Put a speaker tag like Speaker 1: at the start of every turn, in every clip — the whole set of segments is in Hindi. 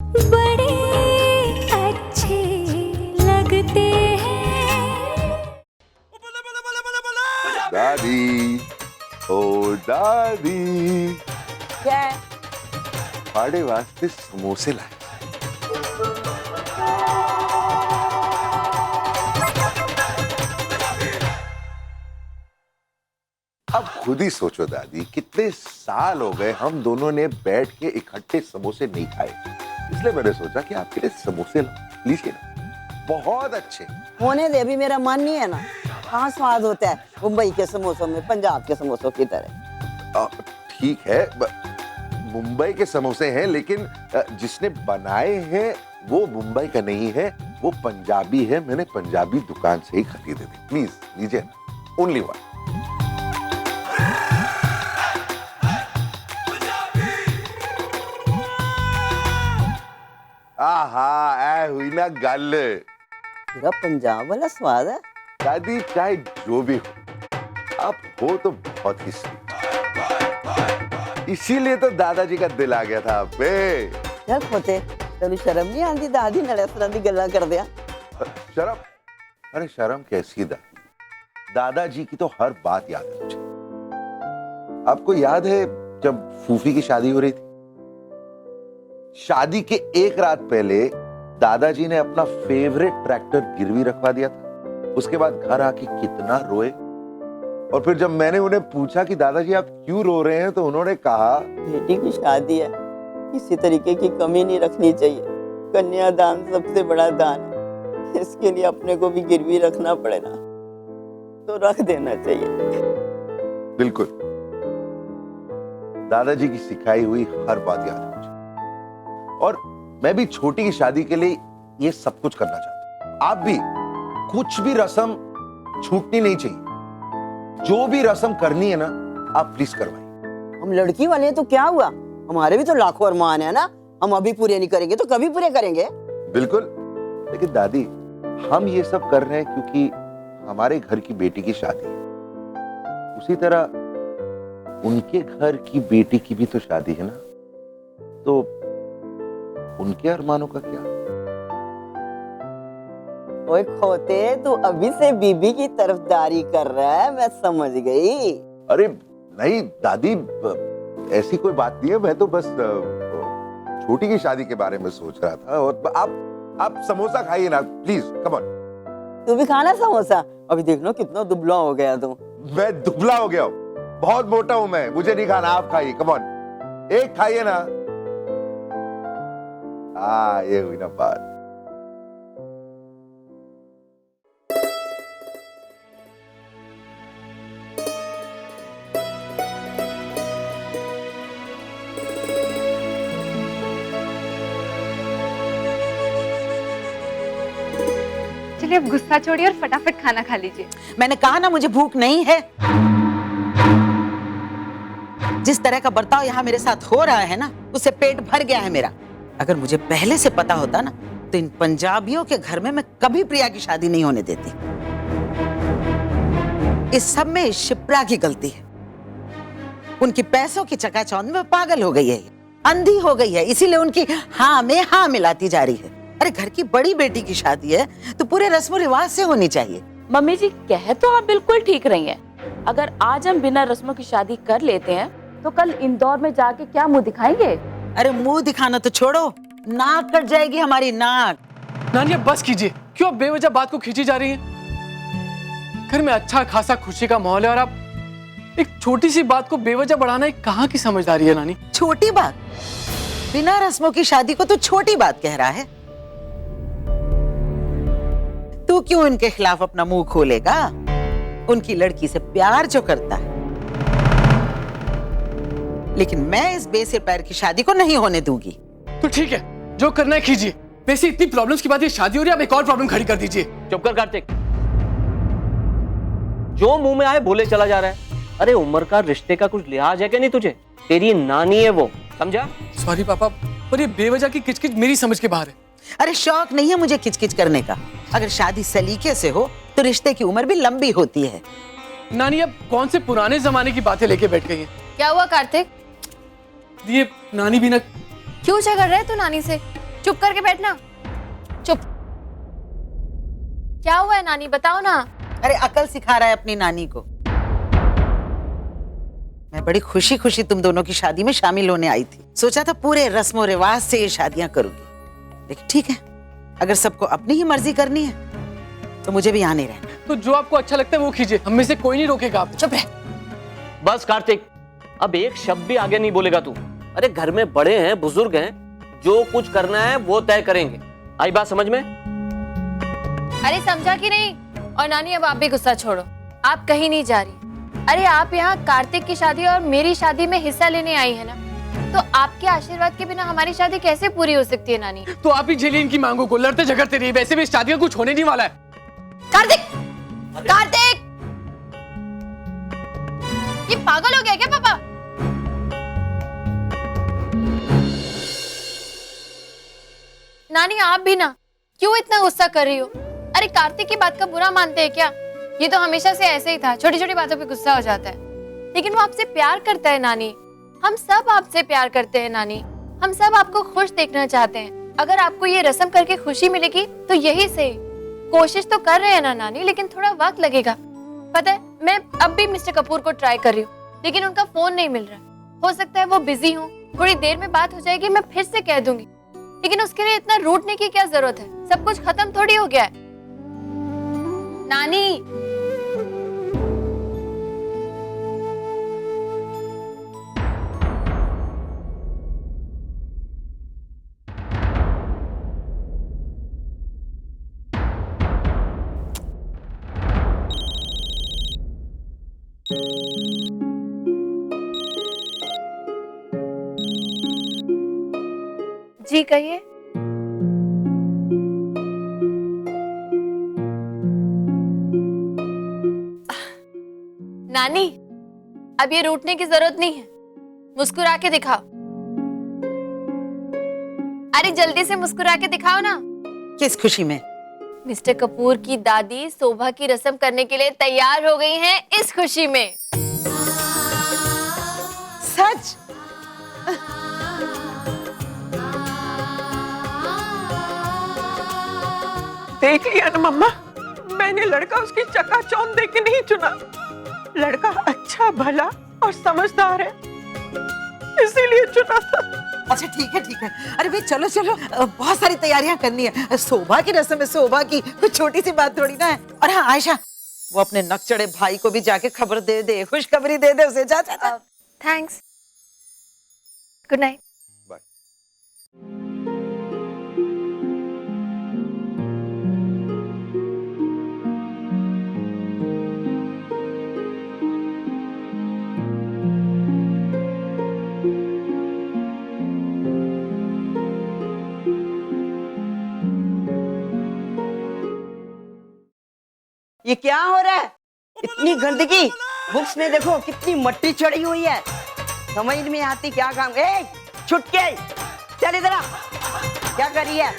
Speaker 1: बड़े अच्छे लगते हैं।
Speaker 2: दादी, ओ दादी,
Speaker 3: क्या है?
Speaker 2: पाड़े वास्ते समोसे लाए। अब खुद ही सोचो दादी, कितने साल हो गए हम दोनों ने बैठ के इकट्ठे समोसे नहीं खाए, इसलिए मैंने सोचा कि आपके लिए समोसे लीजिए ना, बहुत अच्छे।
Speaker 3: होने दे, अभी मेरा मन नहीं है ना। कहाँ स्वाद होता है मुंबई के समोसों में पंजाब के समोसों की तरह।
Speaker 2: ठीक है, मुंबई के समोसे हैं, लेकिन जिसने बनाए हैं वो मुंबई का नहीं है, वो पंजाबी है। मैंने पंजाबी दुकान से ही खरीदे थे। प्लीज लीजिए ना, ओनली वन। आहा, ऐ हुई ना गल।
Speaker 3: पूरा पंजाब वाला स्वाद है।
Speaker 2: दादी चाहे जो भी हो, आप हो तो बहुत ही स्वीट, इसीलिए तो दादाजी का दिल आ गया था आप पे।
Speaker 3: चल खोते, तेन शर्म नहीं आती दादी नाल इस तरह दी गल्लां करदिया?
Speaker 2: शर्म? अरे शर्म कैसी दादी, दादाजी की तो हर बात याद है मुझे। आपको याद है जब फूफी की शादी हो रही थी, शादी के एक रात पहले दादाजी ने अपना फेवरेट ट्रैक्टर गिरवी रखवा दिया था। उसके बाद घर आके कितना रोए, और फिर जब मैंने उन्हें पूछा कि दादाजी आप क्यों रो रहे हैं, तो उन्होंने कहा
Speaker 3: बेटी की शादी है, किसी तरीके की कमी नहीं रखनी चाहिए। कन्यादान सबसे बड़ा दान है, इसके लिए अपने को भी गिरवी रखना पड़े ना तो रख देना चाहिए।
Speaker 2: बिल्कुल, दादाजी की सिखाई हुई हर बात याद है मुझे, और मैं भी छोटी की शादी के लिए ये सब कुछ करना चाहता हूं। आप भी, कुछ भी रस्म छूटनी नहीं चाहिए, जो भी रस्म करनी है ना आप प्लीज करवाइए।
Speaker 3: हम लड़की वाले हैं तो क्या हुआ, हमारे भी तो लाखों अरमान है ना, हम अभी पूरे नहीं करेंगे तो कभी पूरे करेंगे।
Speaker 2: बिल्कुल, लेकिन दादी हम ये सब कर रहे हैं क्योंकि हमारे घर की बेटी की शादी है, उसी तरह उनके घर की बेटी की भी तो शादी है ना, तो उनके अरमानों का क्या?
Speaker 3: ओए खोते, तू अभी से बीबी की तरफदारी कर रहा है, मैं समझ गई।
Speaker 2: अरे नहीं दादी, ऐसी कोई बात नहीं है, मैं तो बस छोटी की शादी के बारे में सोच रहा था। और आप समोसा खाइए ना प्लीज, कम ऑन।
Speaker 3: तू भी खाना समोसा, अभी देख लो कितना दुबला हो गया तू।
Speaker 2: मैं दुबला हो गया हूँ, बहुत मोटा हूं मैं, मुझे नहीं खाना, आप खाइए, कम ऑन, एक खाइए ना। ये हुई ना बात।
Speaker 4: चलिए अब गुस्सा छोड़िए और फटाफट खाना खा लीजिए।
Speaker 3: मैंने कहा ना मुझे भूख नहीं है। जिस तरह का बर्ताव यहाँ मेरे साथ हो रहा है ना, उससे पेट भर गया है मेरा। अगर मुझे पहले से पता होता ना तो इन पंजाबियों के घर में मैं कभी प्रिया की शादी नहीं होने देती। इस सब में शिप्रा की गलती है। उनकी पैसों की चकाचौंध में पागल हो गई है, अंधी हो गई है, इसीलिए उनकी हाँ में हाँ मिलाती जा रही है। अरे घर की बड़ी बेटी की शादी है तो पूरे रस्म रिवाज से होनी चाहिए।
Speaker 5: मम्मी जी कह तो आप बिल्कुल ठीक रही हैं। अगर आज हम बिना रस्मों की शादी कर लेते हैं तो कल इंदौर में जाके क्या मुंह दिखाएंगे?
Speaker 3: अरे मुंह दिखाना तो छोड़ो, नाक कट जाएगी हमारी, नाक।
Speaker 6: नानी अब बस कीजिए, क्यों अब बेवजह बात को खींची जा रही है? घर में अच्छा खासा खुशी का माहौल है और आप एक छोटी सी बात को बेवजह बढ़ाना एक कहाँ की समझदारी है नानी?
Speaker 3: छोटी बात? बिना रस्मों की शादी को तो छोटी बात कह रहा है। तू क्यों इनके खिलाफ अपना मुंह खोलेगा? उनकी लड़की से प्यार जो करता है, लेकिन मैं इस बेसिर पैर की शादी को नहीं होने दूंगी।
Speaker 6: तो ठीक है, जो करना है कीजिए। वैसे इतनी प्रॉब्लम्स की बात ये शादी हो रही है, अब एक और प्रॉब्लम खड़ी कर दीजिए।
Speaker 7: चुप कर कार्तिक, जो मुंह में आए बोले चला जा रहा है। अरे उम्र का, रिश्ते का कुछ लिहाज है क्या नहीं तुझे? तेरी नानी है वो, समझा?
Speaker 6: सॉरी पापा, पर ये बेवजह की किचकिच मेरी समझ के बाहर है।
Speaker 3: अरे शौक नहीं है मुझे किचकिच करने का। अगर शादी सलीके से हो तो रिश्ते की उम्र भी लंबी होती है।
Speaker 6: नानी अब कौन से पुराने जमाने की बातें लेके बैठ गई हैं?
Speaker 4: क्या हुआ कार्तिक?
Speaker 6: ये नानी भी ना।
Speaker 4: क्यों झगड़ रहे तू नानी से?
Speaker 8: चुप करके बैठना। चुप। क्या हुआ है नानी, बताओ ना।
Speaker 3: अरे अकल सिखा रहा है अपनी नानी को। मैं बड़ी खुशी खुशी तुम दोनों की शादी में शामिल होने आई थी। सोचा था पूरे रस्मों रिवाज से ये शादियां करूंगी, लेकिन ठीक है, अगर सबको अपनी ही मर्जी करनी है तो मुझे भी यहाँ नहीं रहना।
Speaker 6: तो जो आपको अच्छा लगता है वो कीजिए, हम में से कोई नहीं रोकेगा आप।
Speaker 3: चुप रह।
Speaker 7: बस कार्तिक, अब एक शब्द भी आगे नहीं बोलेगा तू। अरे घर में बड़े हैं, बुजुर्ग हैं, जो कुछ करना है वो तय करेंगे। आई बात समझ में?
Speaker 8: अरे समझा कि नहीं? और नानी अब आप भी गुस्सा छोड़ो, आप कहीं नहीं जा रही। अरे आप यहाँ कार्तिक की शादी और मेरी शादी में हिस्सा लेने आई है ना, तो आपके आशीर्वाद के बिना हमारी शादी कैसे पूरी हो सकती है नानी?
Speaker 6: तो आप ही झेलिए इनकी मांगों को, लड़ते झगड़ते रहिए, वैसे भी इस शादी का कुछ होने नहीं वाला है।
Speaker 8: कार्तिक! कार्तिक! ये पागल हो गया क्या पापा? नानी आप भी ना, क्यों इतना गुस्सा कर रही हो? अरे कार्तिक की बात का बुरा मानते हैं क्या? ये तो हमेशा से ऐसे ही था, छोटी छोटी बातों पे गुस्सा हो जाता है। लेकिन वो आपसे प्यार करता है नानी, हम सब आपसे प्यार करते हैं नानी, हम सब आपको खुश देखना चाहते हैं। अगर आपको ये रस्म करके खुशी मिलेगी तो यही सही। कोशिश तो कर रहे हैं ना नानी, लेकिन थोड़ा वक्त लगेगा। पता है, मैं अब भी मिस्टर कपूर को ट्राई कर रही हूँ, लेकिन उनका फोन नहीं मिल रहा। हो सकता है वो बिजी हो, थोड़ी देर में बात हो जाएगी, मैं फिर से कह दूंगी। लेकिन उसके लिए इतना रूठने की क्या जरूरत है? सब कुछ खत्म थोड़ी हो गया है। नानी, जी कहिए। नानी, अब ये रूठने की जरूरत नहीं है, मुस्कुरा के दिखाओ। अरे जल्दी से मुस्कुरा के दिखाओ ना।
Speaker 3: किस खुशी में?
Speaker 8: मिस्टर कपूर की दादी शोभा की रस्म करने के लिए तैयार हो गई हैं, इस खुशी में।
Speaker 3: सच?
Speaker 9: देख लिया ना मम्मा, मैंने लड़का उसकी चकाचौंध देख के नहीं चुना। लड़का अच्छा भला और समझदार है, इसीलिए चुना था।
Speaker 3: अच्छा ठीक है ठीक है। अरे भाई चलो चलो, बहुत सारी तैयारियां करनी है। शोभा की रस्म है, शोभा की कुछ छोटी सी बात थोड़ी ना है। और हाँ आयशा, वो अपने नकचढ़े भाई को भी जाके खबर दे दे, खुशखबरी दे दे उसे। जा जा जा।
Speaker 8: Thanks, good night.
Speaker 2: बाय।
Speaker 10: ये क्या हो रहा है? इतनी गंदगी, बुक्स में देखो कितनी मट्टी चढ़ी हुई है। समझ में आती क्या काम? ए, छुटके, चल इधर आ। क्या कर रही है?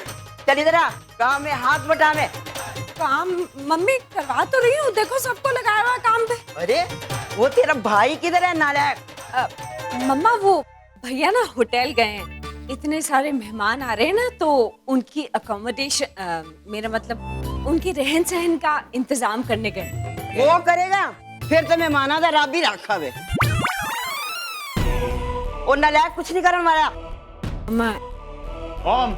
Speaker 10: चल इधर आ, काम में हाथ बटा में।
Speaker 11: काम मम्मी करवा तो रही हूँ, देखो सबको लगाया हुआ काम पे।
Speaker 10: अरे वो तेरा भाई किधर है नालायक?
Speaker 11: मम्मा वो भैया ना होटल गए हैं, इतने सारे मेहमान आ रहे हैं ना, तो उनकी अकोमोडेशन, मेरा मतलब उनकी रहन सहन का इंतजाम करने गए।
Speaker 10: वो करेगा, फिर तो मैं माना था रात भी रखा वे। और नालायक कुछ नहीं करने वाला।
Speaker 11: मम्मा
Speaker 12: ओम,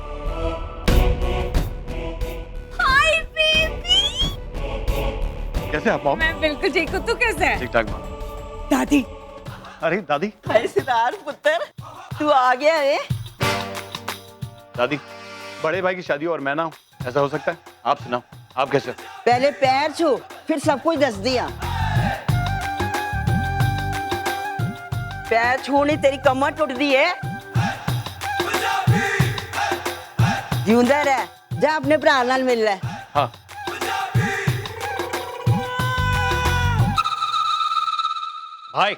Speaker 11: हाय बेबी,
Speaker 12: कैसे आप मॉम?
Speaker 11: मैं बिल्कुल ठीक हूँ, तू कैसे है?
Speaker 12: ठीक ठाक मॉम।
Speaker 10: दादी,
Speaker 12: अरे दादी।
Speaker 10: सितार पुत्र, तू आ गया है?
Speaker 12: दादी, बड़े भाई की शादी और मैं ना हूँ, ऐसा हो सकता है? आप सुनाओ, आप कैसे?
Speaker 10: पहले पैर छू, फिर सब कुछ दस दिया। पैर छूनी तेरी कमर टूट दी है। जिंदा रह, जा अपने भरा नाल मिल ले।
Speaker 12: हाँ। भाई,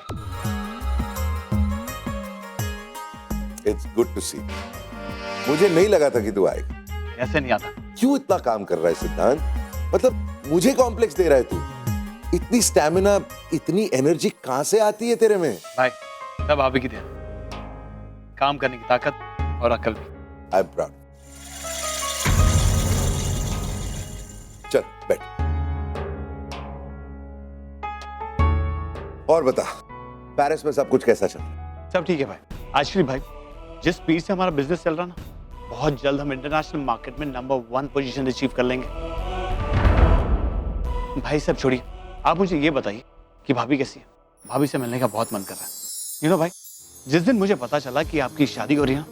Speaker 2: इट्स गुड टू सी। मुझे नहीं लगा था कि तू आएगा।
Speaker 12: ऐसे नहीं आता।
Speaker 2: क्यों इतना काम कर रहा है सिद्धांत? मतलब मुझे कॉम्प्लेक्स दे रहा है तू? इतनी स्टैमिना, इतनी एनर्जी कहां से आती है तेरे में?
Speaker 12: भाई, सब आप ही की देन। काम करने की ताकत और अकल भी।
Speaker 2: I am proud. चल बैठ। और बता, पेरिस में सब कुछ कैसा चल रहा है?
Speaker 12: सब ठीक है भाई। आश्री भाई, जिस स्पीड से हमारा बिजनेस चल रहा ना, बहुत जल्द हम इंटरनेशनल मार्केट में नंबर 1 पोजीशन अचीव कर लेंगे। भाई सब छोड़िए, आप मुझे ये बताइए कि भाभी कैसी है? भाभी से मिलने का बहुत मन कर रहा है। यू नो भाई, जिस दिन मुझे पता चला कि आपकी शादी हो रही है ना,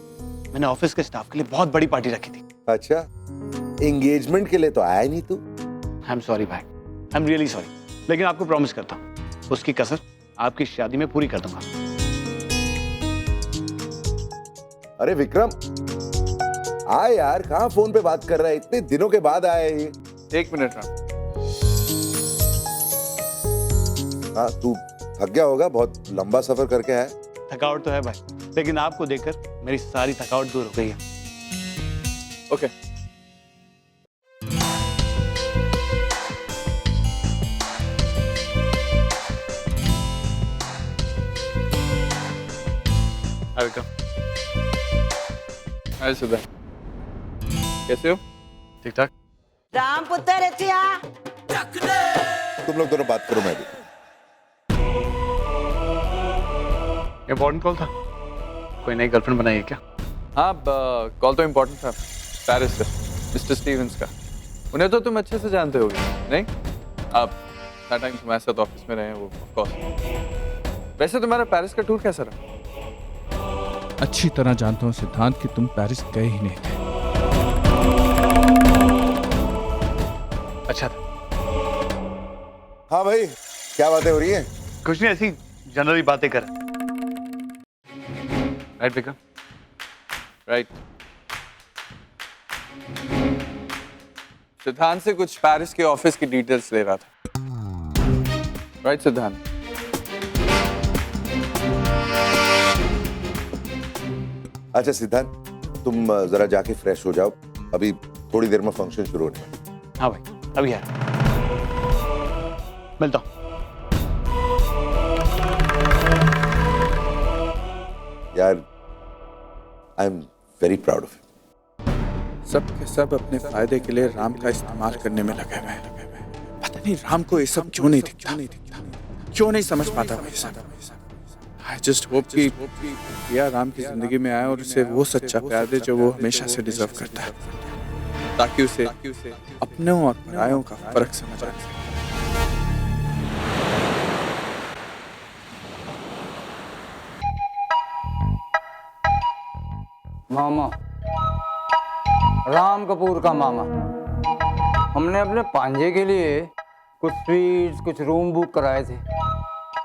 Speaker 12: मैंने ऑफिस के स्टाफ के लिए बहुत बड़ी पार्टी रखी थी।
Speaker 2: अच्छा, एंगेजमेंट के लिए तो आया नहीं तू?
Speaker 12: आई एम सॉरी भाई, आई एम रियली सॉरी, लेकिन आपको प्रॉमिस करता हूँ उसकी कसर आपकी शादी में पूरी कर दूंगा।
Speaker 2: अरे विक्रम, आए यार, कहाँ फोन पे बात कर रहा है? इतने दिनों के बाद आया है ये।
Speaker 13: 1 मिनट राम।
Speaker 2: हाँ, तू थक गया होगा, बहुत लंबा सफर करके आया।
Speaker 12: थकावट तो है भाई, लेकिन आपको देखकर मेरी सारी थकावट दूर हो गई है।
Speaker 13: ओके। हाय विक्रम। हाय सुधा, कैसे हो?
Speaker 12: ठीक ठाक।
Speaker 3: राम पुत्र रचिया।
Speaker 2: तुम लोग दोनों बात करो, मैं भी।
Speaker 12: इम्पोर्टेंट कॉल था? कोई नई गर्लफ्रेंड बनाई है क्या?
Speaker 13: हाँ, कॉल तो इम्पोर्टेंट था, पेरिस से, मिस्टर स्टीवंस का। उन्हें तो तुम अच्छे से जानते होगे, नहीं? आप टाइम तुम्हारे साथ ऑफिस में रहे हैं वो, ऑफ कोर्स। वैसे तुम्हारा पेरिस का टूर कैसा रहा?
Speaker 14: अच्छी तरह जानता हूँ सिद्धांत कि तुम पेरिस गए ही नहीं थे।
Speaker 12: अच्छा था।
Speaker 2: हाँ भाई, क्या बातें हो रही हैं?
Speaker 12: कुछ नहीं, ऐसी जनरली बातें कर। राइट विक्रम?
Speaker 13: राइट। सिद्धांत से कुछ पेरिस के ऑफिस की डिटेल्स ले रहा था। राइट सिद्धांत?
Speaker 2: अच्छा सिद्धांत, तुम जरा जाके फ्रेश हो जाओ, अभी थोड़ी देर में फंक्शन शुरू होने वाला है।
Speaker 12: हाँ भाई, अभी है, मिलता हूँ।
Speaker 2: यार, I am very proud of you.
Speaker 14: सब के सब अपने फायदे के लिए राम का इस्तेमाल करने में लगे हुए हैं। पता नहीं राम को ये सब क्यों नहीं दिखता, क्यों नहीं समझ पाता वो ये सब। I just hope कि प्रिया राम की जिंदगी में आए और उसे वो सच्चा प्यार दे जो वो हमेशा से डिजर्व करता है, ताकि उसे अपनों और परायों का फर्क समझ आए।
Speaker 15: मामा, राम कपूर का मामा, हमने अपने पांजे के लिए कुछ स्वीट्स, कुछ रूम बुक कराए थे।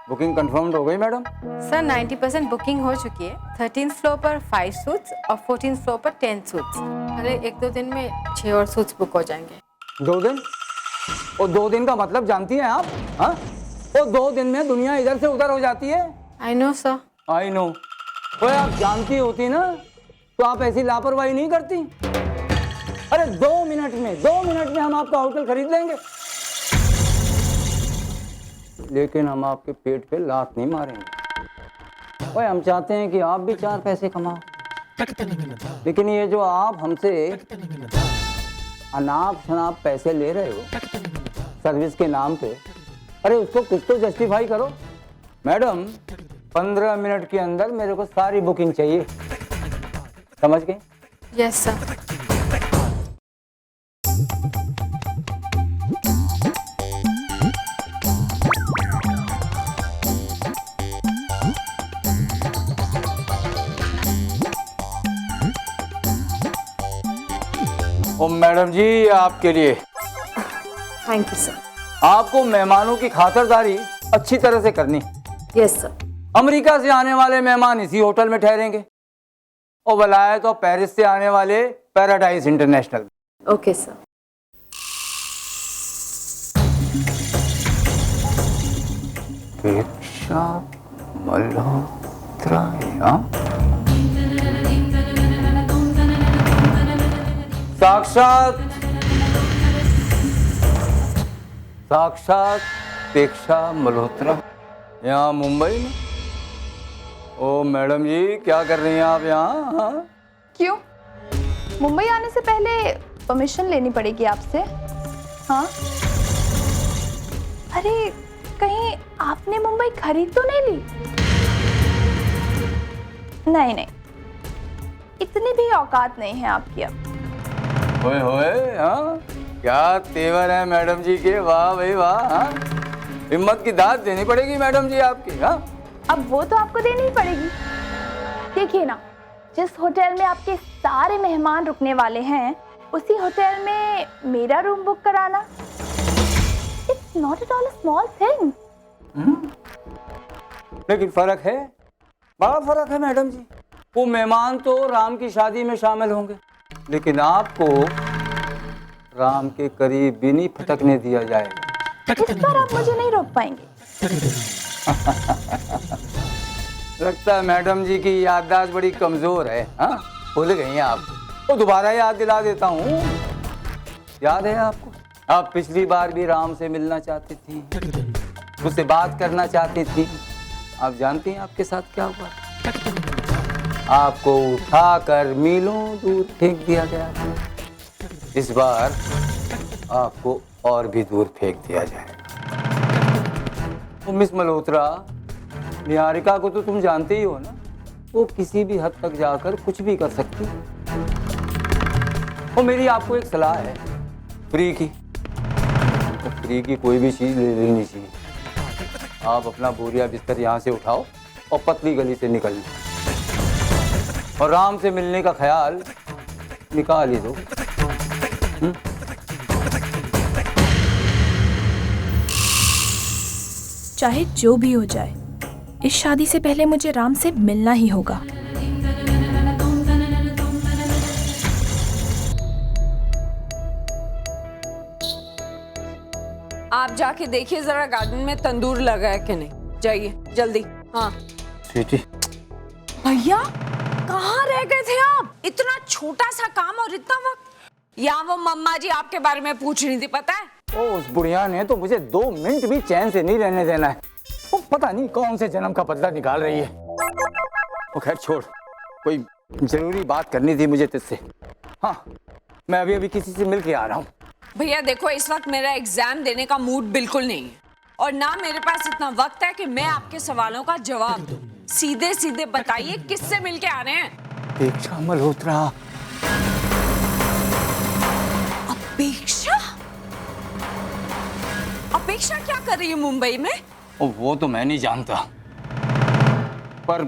Speaker 15: बुकिंग कंफर्म हो गई मैडम?
Speaker 16: सर 90% बुकिंग हो चुकी है। 13th फ्लोर पर 5 सूट्स और 14th फ्लोर पर 10 सूट्स। अरे 1-2 दिन में 6 और सूट्स बुक हो जाएंगे।
Speaker 15: 2 दिन? और 2 दिन का मतलब जानती हैं आप? हाँ, और 2 दिन में दुनिया इधर से उधर हो जाती है।
Speaker 16: I know sir.
Speaker 15: I know. तो आप जानती होती ना तो आप ऐसी लापरवाही नहीं करती। अरे 2 मिनट में हम आपका होटल खरीद लेंगे, लेकिन हम आपके पेट पे लात नहीं मारेंगे। ओए, हम चाहते हैं कि आप भी 4 पैसे कमाओ, लेकिन ये जो आप हमसे अनाप शनाप पैसे ले रहे हो सर्विस के नाम पे, अरे उसको कुछ तो जस्टिफाई करो। मैडम, 15 मिनट के अंदर मेरे को सारी बुकिंग चाहिए, समझ गए?
Speaker 16: Yes sir.
Speaker 15: ओ मैडम जी, आपके लिए।
Speaker 16: Thank you sir.
Speaker 15: आपको मेहमानों की खातिरदारी अच्छी तरह से करनी।
Speaker 16: Yes sir.
Speaker 15: अमेरिका से आने वाले मेहमान इसी होटल में ठहरेंगे और वलायत और पेरिस से आने वाले paradise international.
Speaker 16: Okay sir.
Speaker 15: Diksha Malhotra, साक्षात दीक्षा मल्होत्रा यहाँ मुंबई में। ओ मैडम जी, क्या कर रही हैं आप यहाँ? हाँ?
Speaker 4: क्यों? मुंबई आने से पहले परमिशन लेनी पड़ेगी आपसे।
Speaker 17: हाँ, अरे कहीं आपने मुंबई खरीद तो नहीं ली? नहीं नहीं, इतनी भी औकात नहीं है आपकी अब।
Speaker 15: होए होए, हाँ क्या तेवर है मैडम जी के, वाह भाई वाह। हाँ, हिम्मत की दाद देनी पड़ेगी मैडम जी आपकी। हाँ,
Speaker 17: अब वो तो आपको देनी ही पड़ेगी। देखिए ना, जिस होटल में आपके सारे मेहमान रुकने वाले हैं, उसी होटल में मेरा रूम बुक कराना, it's not at all a small thing.
Speaker 15: लेकिन फर्क है, बड़ा फर्क है मैडम जी। वो मेहमान तो राम की शादी में शामिल होंगे, लेकिन आपको राम के करीब भी नहीं फटकने दिया जाएगा।
Speaker 17: इस बार आप मुझे नहीं रोक पाएंगे।
Speaker 15: लगता है मैडम जी की याददाश्त बड़ी कमजोर है। हाँ, भूल गई हैं आप। तो दोबारा याद दिला देता हूँ। याद है आपको, आप पिछली बार भी राम से मिलना चाहती थी, उससे बात करना चाहती थी। आप जानती हैं आपके साथ क्या हुआ? आपको उठाकर मीलों दूर फेंक दिया गया। इस बार आपको और भी दूर फेंक दिया जाएगा। तो मिस मल्होत्रा, निहारिका को तो तुम जानते ही हो ना, वो किसी भी हद तक जाकर कुछ भी कर सकती है। और मेरी आपको एक सलाह है, फ्री की। तो फ्री की कोई भी चीज़ ले लेनी चाहिए। आप अपना बोरिया बिस्तर यहाँ से उठाओ और पतली गली से निकल लो, और राम से मिलने का ख्याल निकाल ही दो।
Speaker 17: चाहे जो भी हो जाए, इस शादी से पहले मुझे राम से मिलना ही होगा।
Speaker 11: आप जाके देखिए जरा गार्डन में तंदूर लगा है कि नहीं। जाइए जल्दी। हाँ
Speaker 15: स्वीटी,
Speaker 11: भैया कहाँ रह गए थे आप? इतना छोटा सा काम और इतना वक्त। यहाँ वो मम्मा जी आपके बारे में पूछ रही थी, पता है?
Speaker 15: ओ, उस बुढ़िया ने तो मुझे 2 मिनट भी चैन से नहीं रहने देना है। वो पता नहीं कौन से जन्म का बदला निकाल रही है। वो खैर छोड़, कोई जरूरी बात करनी थी मुझे तुझसे। हाँ, मैं अभी अभी किसी से मिल के आ रहा हूँ।
Speaker 11: भैया देखो, इस वक्त मेरा एग्जाम देने का मूड बिल्कुल नहीं है, और ना मेरे पास इतना वक्त है कि मैं आपके सवालों का जवाब दूं। सीधे सीधे बताइए किससे मिल के आ रहे हैं?
Speaker 15: अपेक्षा मल्होत्रा।
Speaker 11: अपेक्षा? अपेक्षा क्या कर रही है मुंबई में?
Speaker 15: वो तो मैं नहीं जानता, पर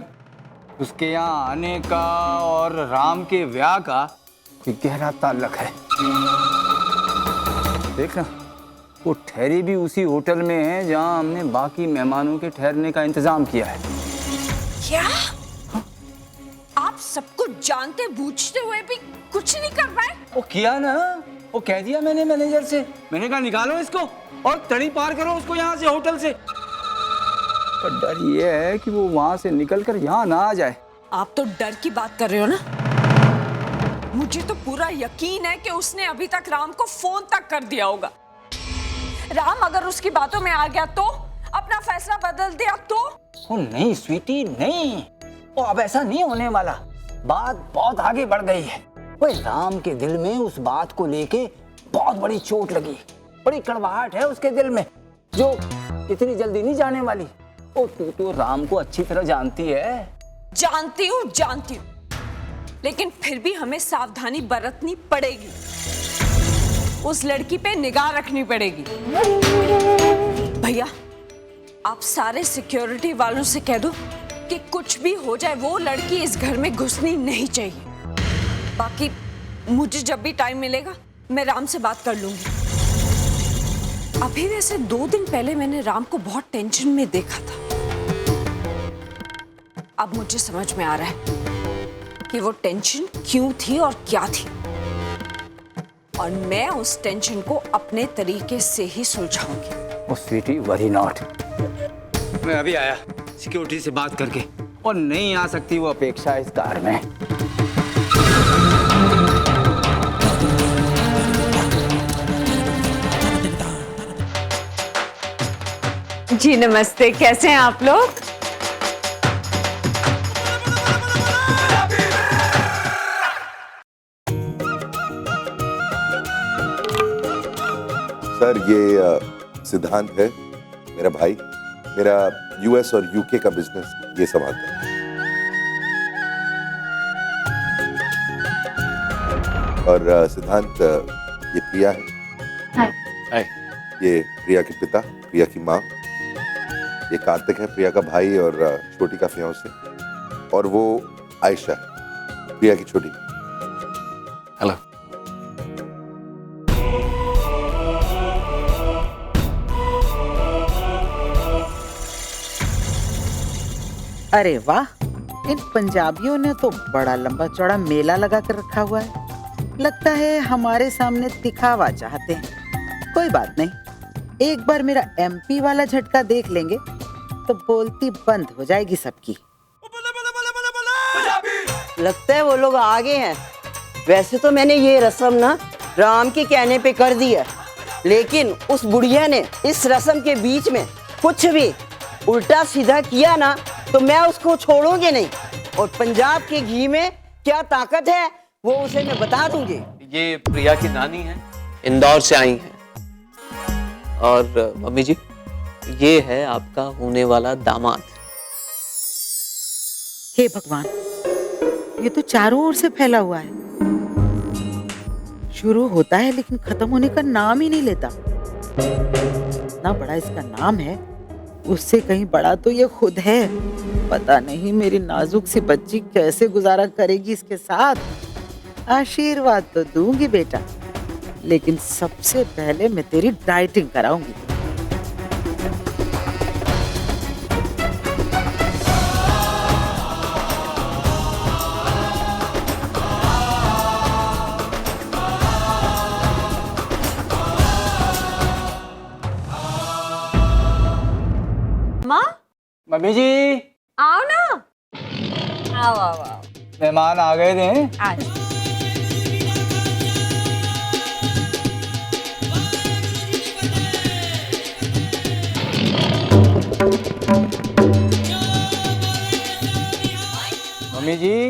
Speaker 15: उसके यहाँ आने का और राम के ब्याह का कोई गहरा ताल्लुक है। देखना, वो ठहरी भी उसी होटल में है जहाँ हमने बाकी मेहमानों के ठहरने का इंतजाम किया है।
Speaker 11: क्या? आप सब कुछ जानते बूझते हुए भी कुछ नहीं कर पाए?
Speaker 15: वो किया ना, वो कह दिया मैंने मैनेजर से। मैंने कहा निकालो इसको और तड़ी पार करो उसको यहाँ से, होटल से। पर डर ये है कि वो वहां से निकलकर यहाँ ना आ जाए।
Speaker 11: आप तो डर की बात कर रहे हो ना? मुझे तो पूरा यकीन है कि उसने अभी तक राम को फोन तक कर दिया होगा। राम अगर उसकी बातों में आ गया तो, अपना फैसला बदल दिया तो?
Speaker 15: ओ नहीं स्वीटी, नहीं, वो अब ऐसा नहीं होने वाला। बात बहुत आगे बढ़ गई है। वो राम के दिल में उस बात को लेके बहुत बड़ी चोट लगी, बड़ी कड़वाहट है उसके दिल में, जो इतनी जल्दी नहीं जाने वाली। ओ तू तो राम को अच्छी तरह जानती है।
Speaker 11: जानती हूँ, लेकिन फिर भी हमें सावधानी बरतनी पड़ेगी। उस लड़की पे निगाह रखनी पड़ेगी। भैया, आप सारे सिक्योरिटी वालों से कह दो कि कुछ भी हो जाए वो लड़की इस घर में घुसनी नहीं चाहिए। बाकी मुझे जब भी टाइम मिलेगा मैं राम से बात कर लूंगी। अभी वैसे 2 दिन पहले मैंने राम को बहुत टेंशन में देखा था। अब मुझे समझ में आ रहा है कि वो टेंशन क्यों थी और क्या थी, और मैं उस टेंशन को अपने तरीके से ही सुलझाऊंगी।
Speaker 15: ओ स्वीटी, वरी नॉट। मैं अभी आया सिक्योरिटी से बात करके, और नहीं आ सकती वो अपेक्षा इस कार में।
Speaker 11: जी नमस्ते, कैसे हैं आप लोग?
Speaker 2: सर ये सिद्धांत है, मेरा भाई, मेरा यूएस और यूके का बिजनेस ये संभालता है। और सिद्धांत ये प्रिया है।
Speaker 12: हाय।
Speaker 2: ये प्रिया के पिता, प्रिया की माँ। ये कार्तिक है, प्रिया का भाई और छोटी का फियांसे। और वो आयशा, प्रिया की छोटी।
Speaker 12: हेलो।
Speaker 3: अरे वाह, इन पंजाबियों ने तो बड़ा लंबा चौड़ा मेला लगा कर रखा हुआ है। लगता है हमारे सामने दिखावा चाहते हैं। कोई बात नहीं, एक बार मेरा एमपी वाला झटका देख लेंगे तो बोलती बंद हो जाएगी सबकी।
Speaker 10: लगता है वो लोग आगे हैं। वैसे तो मैंने ये रस्म ना राम के कहने पे कर दी है, लेकिन उस बुढ़िया ने इस रस्म के बीच में कुछ भी उल्टा सीधा किया ना तो मैं उसको छोड़ूंगी नहीं। और पंजाब के घी में क्या ताकत है वो उसे मैं बता दूंगी।
Speaker 7: ये प्रिया की नानी है, इंदौर से आई हैं। और मम्मी जी, ये है आपका होने वाला दामाद।
Speaker 3: हे भगवान, ये तो चारों ओर से फैला हुआ है। शुरू होता है लेकिन खत्म होने का नाम ही नहीं लेता। इतना बड़ा इसका नाम है, उससे कहीं बड़ा तो ये खुद है। पता नहीं मेरी नाजुक सी बच्ची कैसे गुजारा करेगी इसके साथ। आशीर्वाद तो दूंगी बेटा, लेकिन सबसे पहले मैं तेरी डाइटिंग कराऊंगी।
Speaker 11: माँ,
Speaker 15: मम्मी जी
Speaker 11: आओ ना। आओ आओ आओ।
Speaker 15: मेहमान आ गए थे।
Speaker 11: आज
Speaker 15: मम्मी जी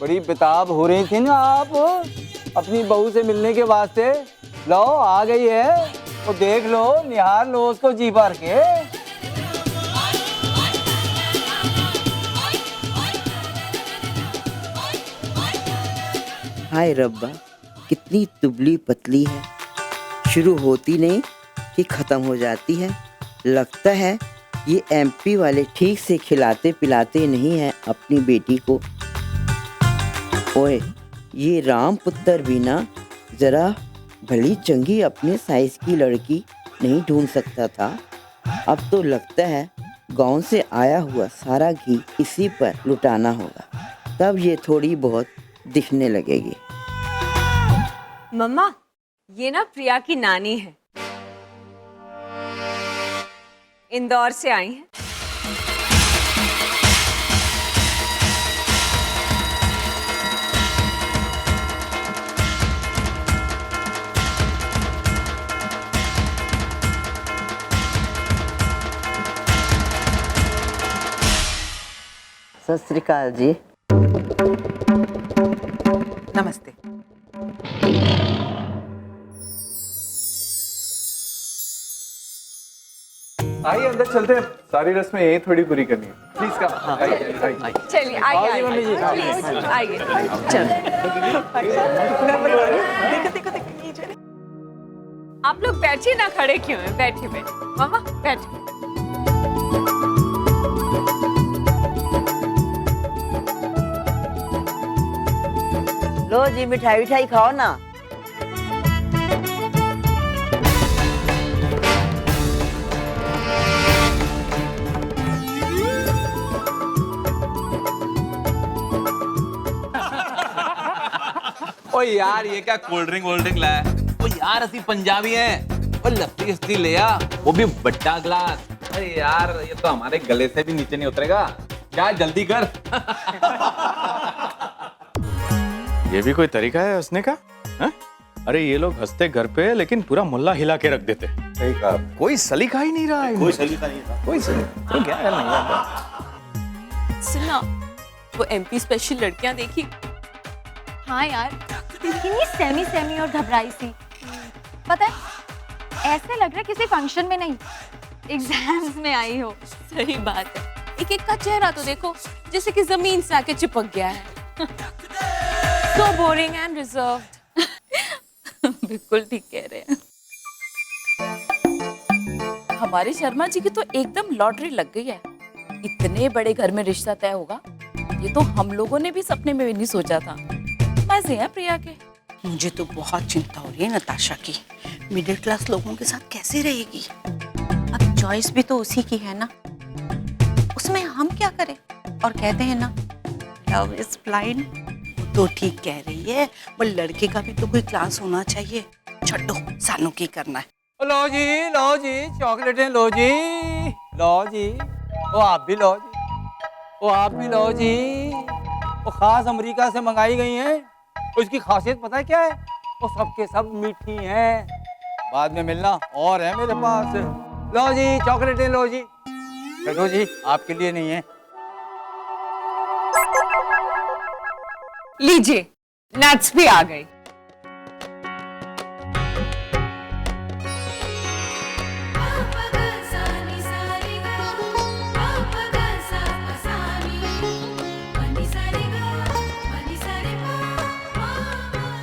Speaker 15: बड़ी बेताब हो रही थी ना आप अपनी बहू से मिलने के वास्ते। लो आ गई है तो देख लो, निहार लो उसको जी भर के।
Speaker 10: हाय रब्बा, कितनी दुबली पतली है, शुरू होती नहीं कि खत्म हो जाती है। लगता है ये एमपी वाले ठीक से खिलाते पिलाते नहीं हैं अपनी बेटी को। ओए, ये राम पुत्र भी ना जरा भली चंगी अपने साइज की लड़की नहीं ढूंढ सकता था। अब तो लगता है गांव से आया हुआ सारा घी इसी पर लुटाना होगा, तब ये थोड़ी बहुत दिखने लगेगी।
Speaker 11: मम्मा, ये ना प्रिया की नानी है, इंदौर से आई हैं।
Speaker 10: सत श्री अकाल जी।
Speaker 3: नमस्ते।
Speaker 13: आइए अंदर चलते हैं, सारी रस्में यही थोड़ी पूरी करनी है। Please come. आइए।
Speaker 11: चलिए आइए मम्मी जी, प्लीज आइए। आप लोग बैठिए ना, खड़े क्यों हैं? बैठिए बैठिए मामा, बैठिए।
Speaker 10: लो जी, मिठाई विठाई खाओ ना।
Speaker 18: ओ यार, ये क्या कोल्ड ड्रिंक लाया? ओ यार, असली पंजाबी हैं। ओ लस्सी ले आ, वो भी बड़ा ग्लास। अरे यार, ये तो हमारे गले से भी नीचे नहीं उतरेगा। क्या जल्दी कर।
Speaker 12: ये भी कोई तरीका है हंसने का? है? अरे ये लोग हंसते घर पे, लेकिन पूरा मोहल्ला हिला के रख देते।
Speaker 2: सही कहा।
Speaker 12: कोई सलीका ही नहीं रहा है।
Speaker 18: कोई सलीका नहीं था।
Speaker 12: कोई सलीका तो क्या करना है?
Speaker 11: सुना, वो एमपी स्पेशल लड़कियां देखी?
Speaker 17: हाँ यार, लेकिन ये सेमी और घबराई सी। पता है,
Speaker 4: ऐसे लग रहा है किसी फंक्शन में नहीं, एग्जाम्स में आई हो।
Speaker 5: सही बात है, एक एक का चेहरा तो देखो जैसे कि जमीन से आके चिपक गया है। So boring and reserved। बिल्कुल ठीक कह रहे हैं। हमारे शर्मा जी की तो एकदम लॉटरी लग गई है। इतने बड़े घर में रिश्ता तय होगा, ये तो हम लोगों ने भी सपने में भी नहीं सोचा था। मजे हैं प्रिया के।
Speaker 3: मुझे तो बहुत चिंता हो रही है नताशा की, मिडिल क्लास लोगों के साथ कैसे रहेगी। अब चॉइस भी तो उसी की है ना, उसमें हम क्या करें। और कहते हैं ना, लव इज ब्लाइंड। तो ठीक कह रही है, वो लड़के का भी तो कोई क्लास होना चाहिए। छोड़ो, सानू की करना है।
Speaker 15: लो जी चॉकलेटें लो जी, ओ आप भी लो जी, ओ आप भी लो जी। वो खास अमेरिका से मंगाई गई हैं। उसकी खासियत पता है क्या है? वो सबके सब मीठी हैं। बाद में मिलना, और है मेरे पास। लो जी चॉकलेटें लो जी। चलो जी, आपके लिए नहीं है।
Speaker 11: लीजिए, नट्स भी आ गए।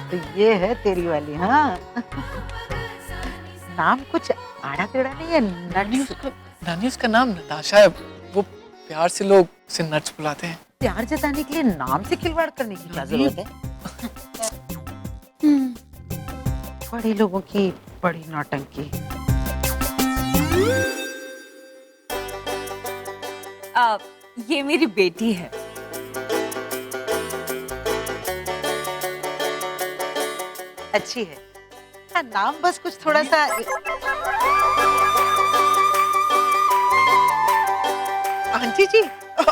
Speaker 3: तो ये है तेरी वाली। हाँ नाम कुछ आड़ा टेढ़ा नहीं है।
Speaker 6: नानी उसका नाम नताशा है, वो प्यार से लोग उसे नट्स बुलाते हैं।
Speaker 3: प्यार जताने के लिए नाम से खिलवाड़ करने की क्या जरूरत है? बड़े लोगों की बड़ी नौटंकी।
Speaker 11: ये मेरी बेटी है।
Speaker 3: अच्छी है। हाँ, नाम बस कुछ थोड़ा सा। आंटी जी,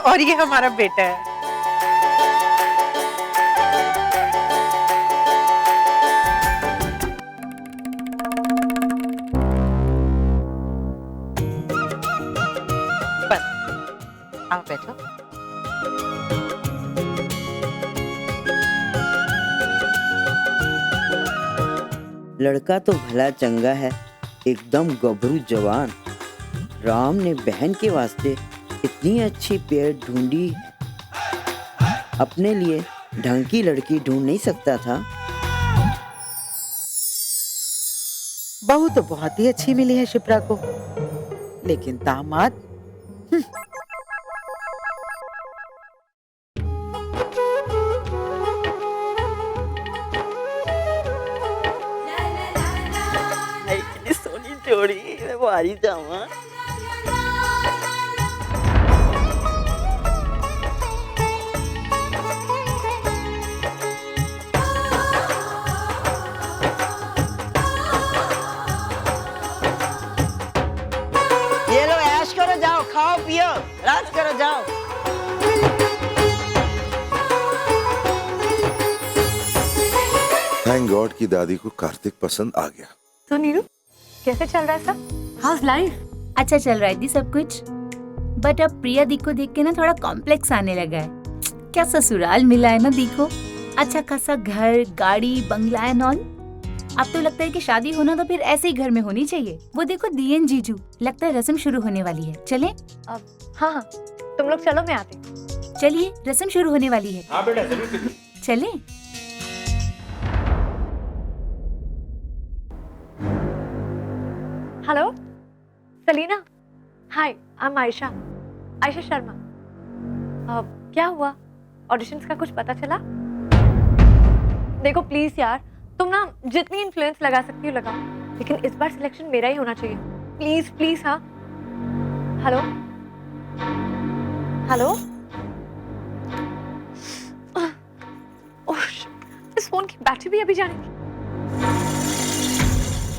Speaker 3: और ये हमारा बेटा है। बस आओ बैठो।
Speaker 10: लड़का तो भला चंगा है, एकदम गभरू जवान। राम ने बहन के वास्ते इतनी अच्छी पेड़ ढूंढी, अपने लिए ढंग की लड़की ढूंढ नहीं सकता था?
Speaker 3: बहू तो बहुत ही अच्छी मिली है शिप्रा को, लेकिन दामाद
Speaker 10: सोनी जोड़ी मैं बाहरी जाऊंगा। ये लो ऐश करो, जाओ खाओ पियो, राज करो, जाओ।
Speaker 2: थैंक गॉड कि दादी को कार्तिक पसंद आ गया।
Speaker 4: तो नीरू, कैसे चल रहा है सब? House life?
Speaker 19: अच्छा चल रहा है दी सब कुछ, बट अब प्रिया दी को देख के ना थोड़ा कॉम्प्लेक्स आने लगा है। क्या ससुराल मिला है ना दी को, अच्छा खासा घर, गाड़ी, बंगला एंड ऑल। अब तो लगता है कि शादी होना तो फिर ऐसे ही घर में होनी चाहिए। वो देखो दीएन जीजू, लगता है रस्म शुरू होने वाली है। चले?
Speaker 4: हाँ हाँ, तुम लोग चलो, मैं आती।
Speaker 19: चलिए, रस्म शुरू होने वाली है।
Speaker 15: हाँ बेटा जरूर।
Speaker 19: चले?
Speaker 4: Hello Salina, hi, I am Ayesha Sharma. क्या हुआ, ऑडिशंस का कुछ पता चला? देखो प्लीज यार, तुम ना जितनी इन्फ्लुएंस लगा सकती हो लगाओ, लेकिन इस बार सिलेक्शन मेरा ही होना चाहिए। Please please. हाँ हेलो हेलो। इस फोन की बैटरी भी अभी जानेगी।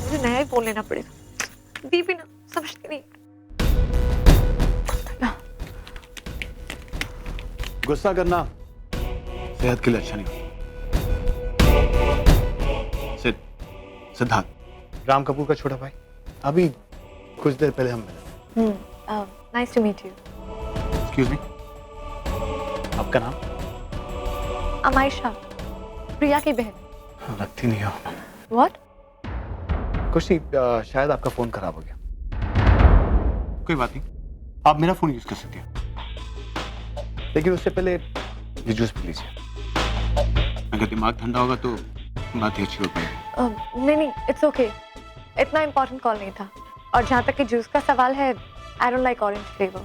Speaker 4: मुझे नया ही फोन लेना पड़ेगा। दी भी ना समझती नहीं।
Speaker 12: गुस्सा करना सेहत के लिए अच्छा नहीं। सिद्धार्थ, राम कपूर का छोटा भाई, अभी कुछ देर पहले हम मिले।
Speaker 4: Nice to meet you.
Speaker 12: Excuse me, आपका नाम?
Speaker 4: अमाइशा, प्रिया की बहन।
Speaker 12: लगती नहीं हो।
Speaker 4: What?
Speaker 12: खुशी शायद आपका फोन खराब हो गया। कोई बात नहीं, आप मेरा फोन यूज कर सकते हैं, लेकिन उससे पहले ये जूस पी लीजिए। अगर दिमाग ठंडा होगा तो बात ही अच्छी हो पाएगी।
Speaker 4: नहीं, इट्स ओके। इतना इम्पोर्टेंट कॉल नहीं था। और जहाँ तक कि जूस का सवाल है, I don't like orange flavour.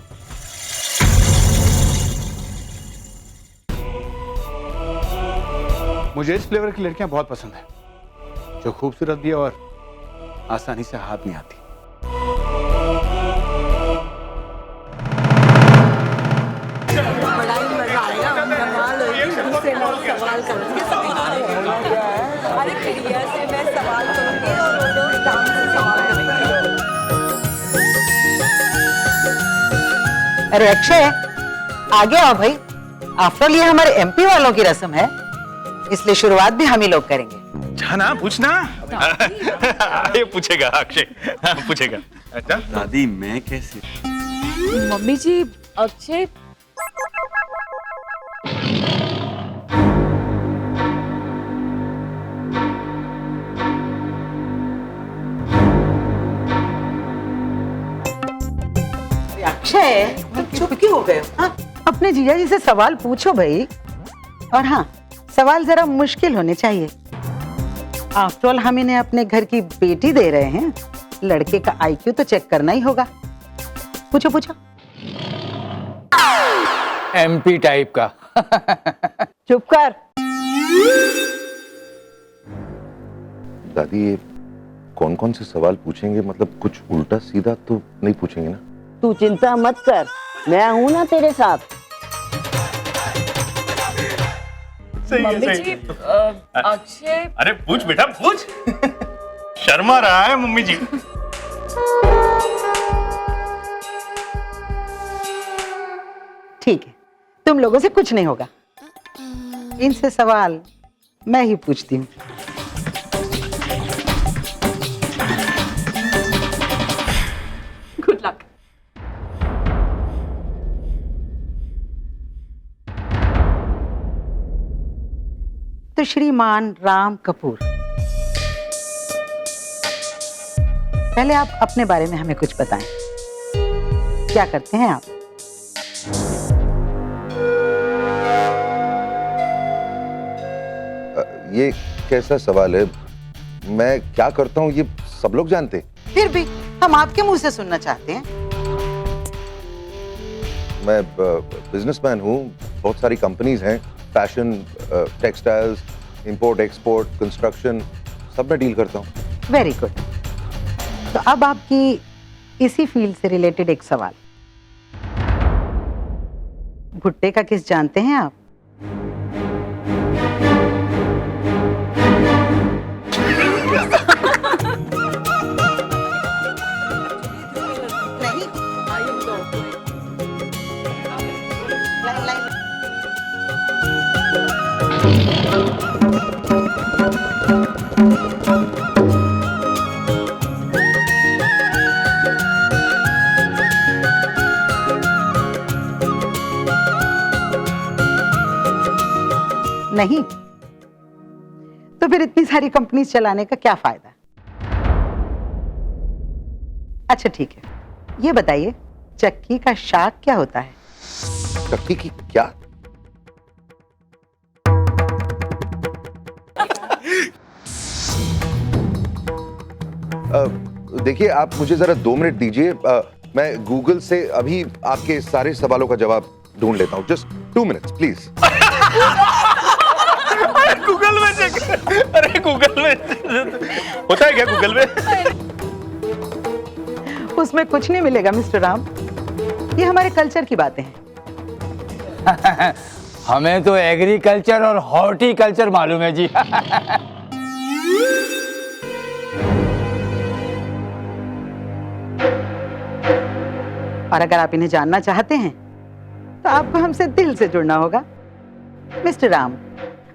Speaker 12: मुझे इस फ्लेवर की लड़कियां बहुत पसंद है, जो खूबसूरत भी है और आसानी से हाथ नहीं आती।
Speaker 3: बड़ा ही मजा आएगा, हम कमाल होगी, दूसरे लोग सवाल करेंगे। अरे क्लियर से मैं सवाल करूंगी और वो लोग काम से सवाल करेंगे। अरे अक्षय, आगे आओ भाई। आफ्टर ये हमारे एमपी वालों की रस्म है, इसलिए शुरुआत भी हम ही लोग करेंगे।
Speaker 20: जाना पूछना। ये पूछेगा अक्षय, पूछेगा। अच्छा दादी, मैं कैसे?
Speaker 5: मम्मी जी, अक्षय
Speaker 3: अक्षय, तुम चुप क्यों हो गए हो? हाँ, अपने जीजा जी से सवाल पूछो भाई। और हाँ, सवाल जरा मुश्किल होने चाहिए। आफ्टर ऑल हम इन्हें अपने घर की बेटी दे रहे हैं, लड़के का आईक्यू तो चेक करना ही होगा। पूछो पूछो।
Speaker 15: एमपी टाइप का।
Speaker 3: चुप कर।
Speaker 2: दादी, ये कौन कौन से सवाल पूछेंगे? मतलब कुछ उल्टा सीधा तो नहीं पूछेंगे ना?
Speaker 10: तू चिंता मत कर, मैं हूं ना तेरे साथ।
Speaker 5: मम्मी जी, अक्षय।
Speaker 20: अरे पूछ बेटा पूछ। शर्मा रहा है मम्मी जी।
Speaker 3: ठीक है, तुम लोगों से कुछ नहीं होगा। इनसे सवाल मैं ही पूछती हूँ।
Speaker 5: Good luck.
Speaker 3: तो श्रीमान राम कपूर, पहले आप अपने बारे में हमें कुछ बताएं। क्या करते हैं आप?
Speaker 2: ये कैसा सवाल है? मैं क्या करता हूँ ये सब लोग जानते हैं।
Speaker 3: फिर भी हम आपके मुंह से सुनना चाहते हैं।
Speaker 2: मैं बिजनेसमैन हूँ, बहुत सारी कंपनीज हैं, fashion, textiles, import export, construction, सब में डील करता हूँ।
Speaker 3: Very good. तो अब आपकी इसी फील्ड से रिलेटेड एक सवाल। भुट्टे का किस जानते हैं आप? नहीं, तो फिर इतनी सारी कंपनीज चलाने का क्या फायदा? अच्छा ठीक है, ये बताइए चक्की का शाक क्या होता है?
Speaker 2: चक्की की क्या? देखिए, आप मुझे जरा 2 मिनट दीजिए, मैं गूगल से अभी आपके सारे सवालों का जवाब ढूंढ लेता हूँ। Just 2 minutes please.
Speaker 20: गूगल में चेक। अरे गूगल में होता है क्या? गूगल में
Speaker 3: उसमें कुछ नहीं मिलेगा मिस्टर राम, ये हमारे कल्चर की बातें हैं।
Speaker 15: हमें तो एग्रीकल्चर और हॉर्टिकल्चर मालूम है जी।
Speaker 3: और अगर आप इन्हें जानना चाहते हैं तो आपको हमसे दिल से जुड़ना होगा। मिस्टर राम,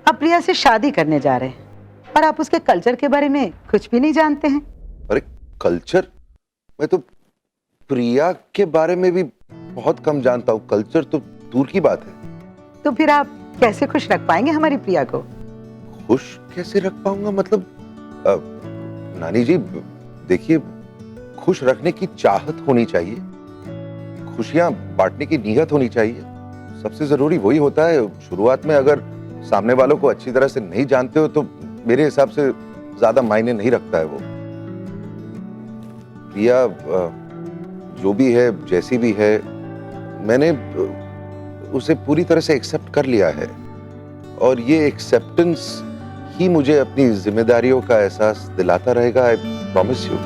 Speaker 3: आप प्रिया से शादी करने जा रहे हैं और आप उसके कल्चर के बारे में कुछ भी नहीं जानते हैं।
Speaker 2: अरे कल्चर? मैं तो प्रिया के बारे में भी बहुत कम जानता हूँ, कल्चर तो दूर की बात है।
Speaker 3: तो फिर आप कैसे खुश रख पाएंगे हमारी प्रिया को?
Speaker 2: खुश कैसे रख पाऊंगा? मतलब नानी जी, देखिए, खुश रखने की चाहत होनी चाहिए, खुशियां बांटने की नीयत होनी चाहिए। सबसे जरूरी वही होता है। शुरुआत में अगर सामने वालों को अच्छी तरह से नहीं जानते हो तो मेरे हिसाब से ज्यादा मायने नहीं रखता है वो। प्रिया जो भी है, जैसी भी है, मैंने उसे पूरी तरह से एक्सेप्ट कर लिया है और ये एक्सेप्टेंस ही मुझे अपनी जिम्मेदारियों का एहसास दिलाता रहेगा। I promise you.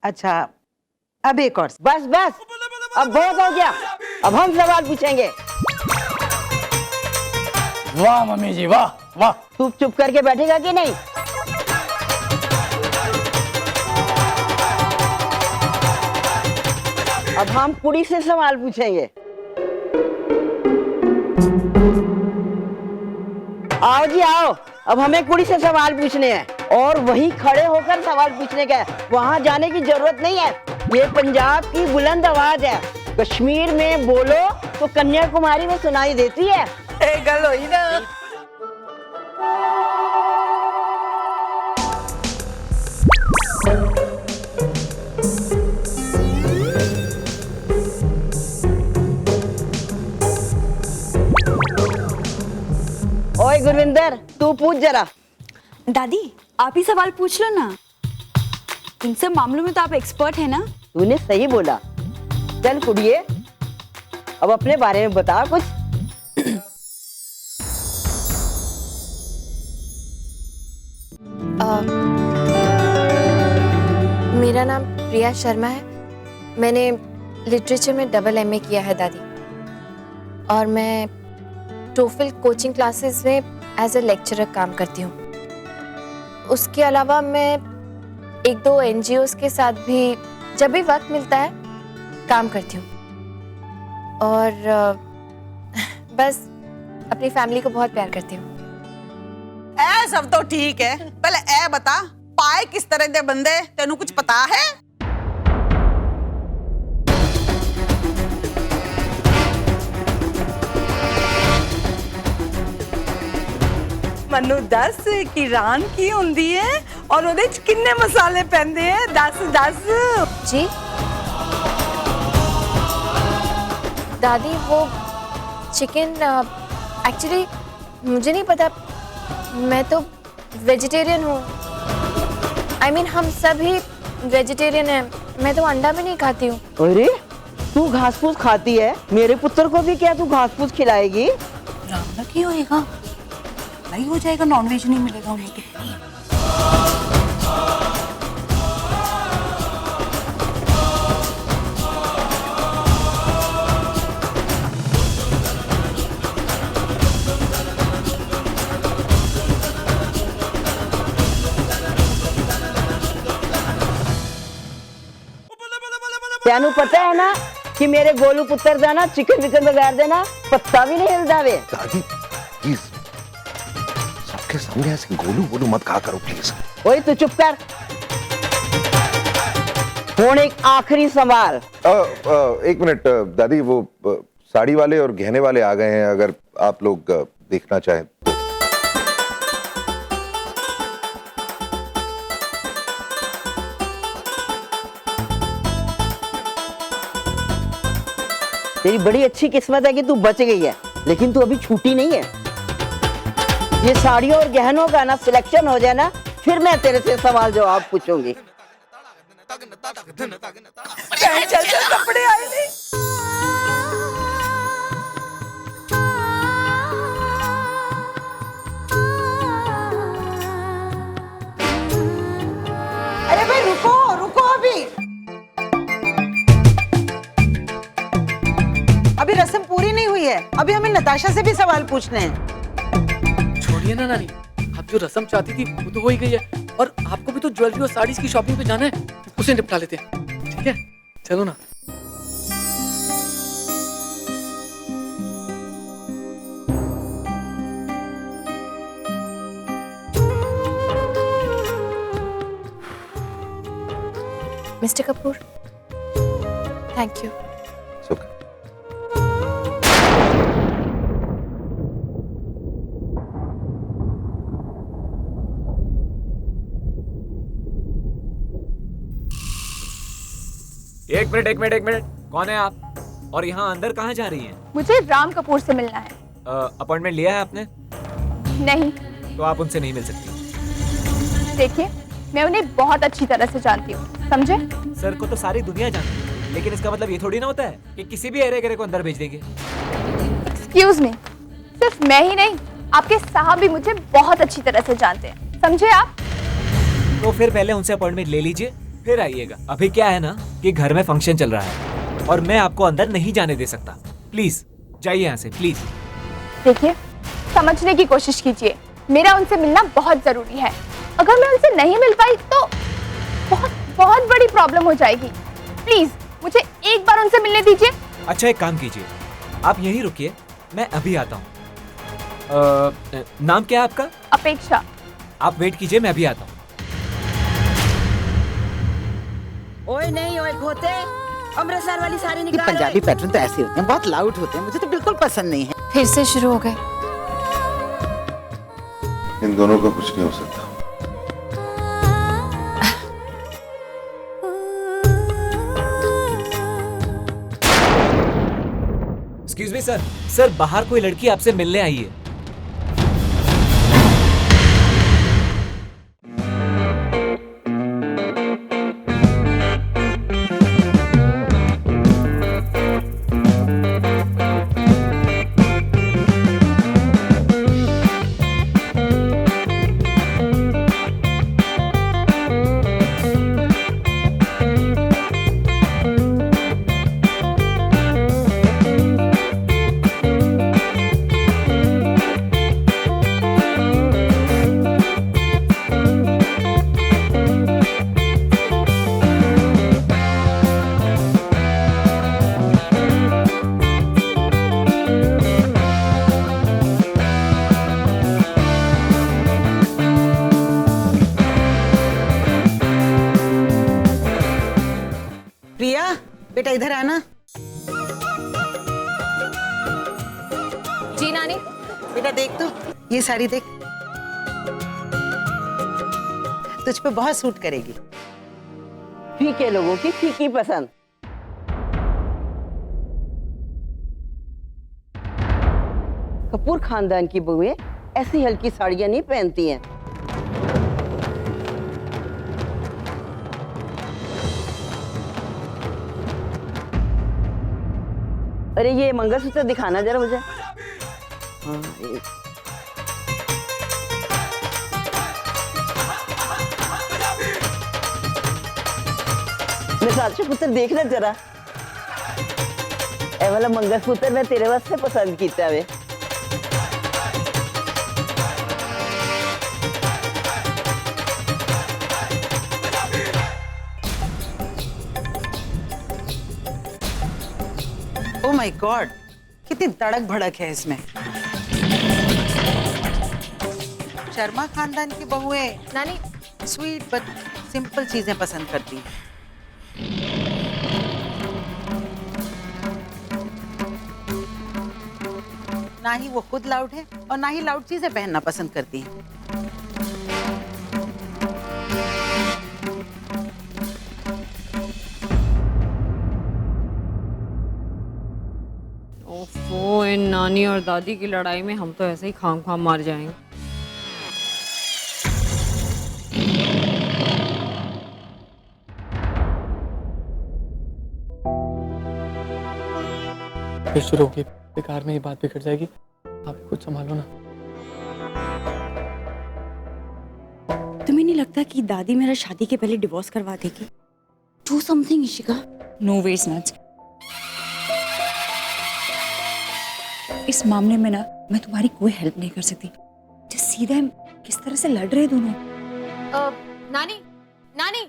Speaker 3: अच्छा, अब एक और।
Speaker 10: बस बस, अब बहुत हो गया, अब हम सवाल पूछेंगे।
Speaker 15: वाह मम्मी जी, वाह वाह।
Speaker 10: तू चुप करके बैठेगा कि नहीं? अब हम कुड़ी से सवाल पूछेंगे। आओ जी आओ, अब हमें कुड़ी से सवाल पूछने हैं और वहीं खड़े होकर सवाल पूछने का है, वहां जाने की जरूरत नहीं है। ये पंजाब की बुलंद आवाज है, कश्मीर में बोलो तो कन्याकुमारी में सुनाई देती है।
Speaker 9: गल होई ना।
Speaker 10: ओए गुरविंदर, तू पूछ जरा।
Speaker 21: दादी आप ही सवाल पूछ लो ना, इन सब मामलों में तो आप एक्सपर्ट है ना।
Speaker 10: तूने सही बोला। चल कुड़िए, अब अपने बारे में बता कुछ।
Speaker 8: मेरा नाम प्रिया शर्मा है। मैंने लिटरेचर में डबल एमए किया है दादी, और मैं टोफल कोचिंग क्लासेस में एज ए लेक्चरर काम करती हूँ। उसके अलावा मैं एक दो एनजीओज के साथ भी जब भी वक्त मिलता है काम करती हूँ, और बस अपनी फैमिली को बहुत प्यार करती हूँ।
Speaker 22: ए सब तो ठीक है, पहले ए बता, पाए किस तरह दे बंदे तेनू कुछ पता है?
Speaker 9: मनु दस कि रान की हुंदी है और ਉਹਦੇ ਚ किन्ने मसाले पैंदे हैं, दस दस।
Speaker 8: जी दादी, वो चिकन एक्चुअली मुझे नहीं पता, मैं तो वेजिटेरियन हूँ। I mean, हम सभी वेजिटेरियन हैं, मैं तो अंडा भी नहीं खाती हूँ।
Speaker 10: अरे तू घास फूस खाती है, मेरे पुत्र को भी क्या तू घास फूस खिलाएगी?
Speaker 21: राम की होएगा, नहीं हो जाएगा, नॉनवेज नहीं मिलेगा उन्हें।
Speaker 10: तेनू पता है ना कि मेरे गोलू पुत्र दा ना चिकन विकन बगैर देना पत्ता भी नहीं हिलदा वे।
Speaker 2: दादी प्लीज, सबके सामने ऐसे गोलू गोलू मत कहा करो प्लीज।
Speaker 10: ओए तू चुप कर। हुण एक आखिरी सवाल।
Speaker 2: एक मिनट दादी, वो साड़ी वाले और गहने वाले आ गए हैं, अगर आप लोग देखना चाहें।
Speaker 10: तेरी बड़ी अच्छी किस्मत है कि तू बच गई है, लेकिन तू अभी छूटी नहीं है। ये साड़ियों और गहनों का ना सिलेक्शन हो जाए ना, फिर मैं तेरे से सवाल जवाब पूछूंगी।
Speaker 9: चल चल कपड़े आए नहीं। अरे भाई रुको,
Speaker 3: है? अभी हमें नताशा से भी सवाल पूछने हैं।
Speaker 6: छोड़िए ना नानी, आप जो रस्म चाहती थी वो तो हो ही गई है, और आपको भी तो ज्वेलरी और साड़ीज की शॉपिंग पे जाना है, उसे निपटा लेते हैं। ठीक है, चलो ना।
Speaker 8: Mister Kapoor, thank you.
Speaker 1: एक मिनट, कौन है आप और यहाँ अंदर कहाँ जा रही हैं?
Speaker 17: मुझे राम कपूर से मिलना है।
Speaker 1: अपॉइंटमेंट लिया है आपने?
Speaker 17: नहीं।
Speaker 1: तो आप उनसे नहीं मिल सकती।
Speaker 17: देखिए, मैं उन्हें बहुत अच्छी तरह से जानती हूँ, समझे?
Speaker 1: सर को तो सारी दुनिया जानती है, लेकिन इसका मतलब ये थोड़ी ना होता है कि किसी भी एरे गरे को अंदर भेज देंगे।
Speaker 17: एक्सक्यूज मी, सिर्फ मैं ही नहीं, आपके साहब भी मुझे बहुत अच्छी तरह से जानते हैं, समझे आप?
Speaker 1: तो फिर पहले उनसे अपॉइंटमेंट ले लीजिए, फिर आइएगा। अभी क्या है ना कि घर में फंक्शन चल रहा है और मैं आपको अंदर नहीं जाने दे सकता। प्लीज जाइए यहाँ से, प्लीज।
Speaker 17: देखिए, समझने की कोशिश कीजिए, मेरा उनसे मिलना बहुत जरूरी है। अगर मैं उनसे नहीं मिल पाई तो बहुत बहुत बड़ी प्रॉब्लम हो जाएगी। प्लीज मुझे एक बार उनसे मिलने दीजिए।
Speaker 1: अच्छा, एक काम कीजिए, आप यहीं रुकिए, मैं अभी आता हूँ। नाम क्या है आपका?
Speaker 17: अपेक्षा।
Speaker 1: आप वेट कीजिए, मैं अभी आता हूँ।
Speaker 10: ओए नहीं ओए खोते, अमृतसर वाली साड़ी
Speaker 3: ये
Speaker 10: निकाल।
Speaker 3: पंजाबी पैटर्न तो ऐसे होते हैं, बहुत लाउड होते हैं, मुझे तो बिल्कुल पसंद नहीं है।
Speaker 8: फिर से शुरू हो गए।
Speaker 2: इन दोनों का कुछ नहीं हो सकता।
Speaker 1: एक्सक्यूज मी सर, सर बाहर कोई लड़की आपसे मिलने आई है।
Speaker 3: प्रिया, बेटा इधर आना।
Speaker 8: जी नानी।
Speaker 3: बेटा देख तो, ये साड़ी देख, तुझ पे बहुत सूट करेगी।
Speaker 10: फीके लोगों की फीकी पसंद। कपूर खानदान की बहुएं ऐसी हल्की साड़ियां नहीं पहनती हैं। अरे ये मंगलसूत्र दिखाना जरा मुझे। हाँ, मेरे पुत्र देखना जरा, ए वाला मंगलसूत्र मैं तेरे वास्ते पसंद किया वे।
Speaker 3: ओह माय गॉड, कितनी तड़क भड़क है इसमें। शर्मा खानदान की बहुएं
Speaker 8: नानी
Speaker 3: स्वीट बट सिंपल चीजें पसंद करती हैं। ना ही वो खुद लाउड है और ना ही लाउड चीजें पहनना पसंद करती हैं।
Speaker 11: ओफो, इन नानी और दादी की लड़ाई में हम तो ऐसे ही खाम खाम मार जाएंगे।
Speaker 6: फिर शुरू होगी, बेकार में ये बात बिगड़ जाएगी। आप खुद संभालो ना।
Speaker 21: तुम्हें नहीं लगता कि दादी मेरा शादी के पहले डिवोर्स करवा देगी? Do something Ishika. No veg nuts. इस मामले में ना मैं तुम्हारी कोई हेल्प नहीं कर सकती। जिस सीधे किस तरह से लड़ रहे दोनों।
Speaker 8: नानी नानी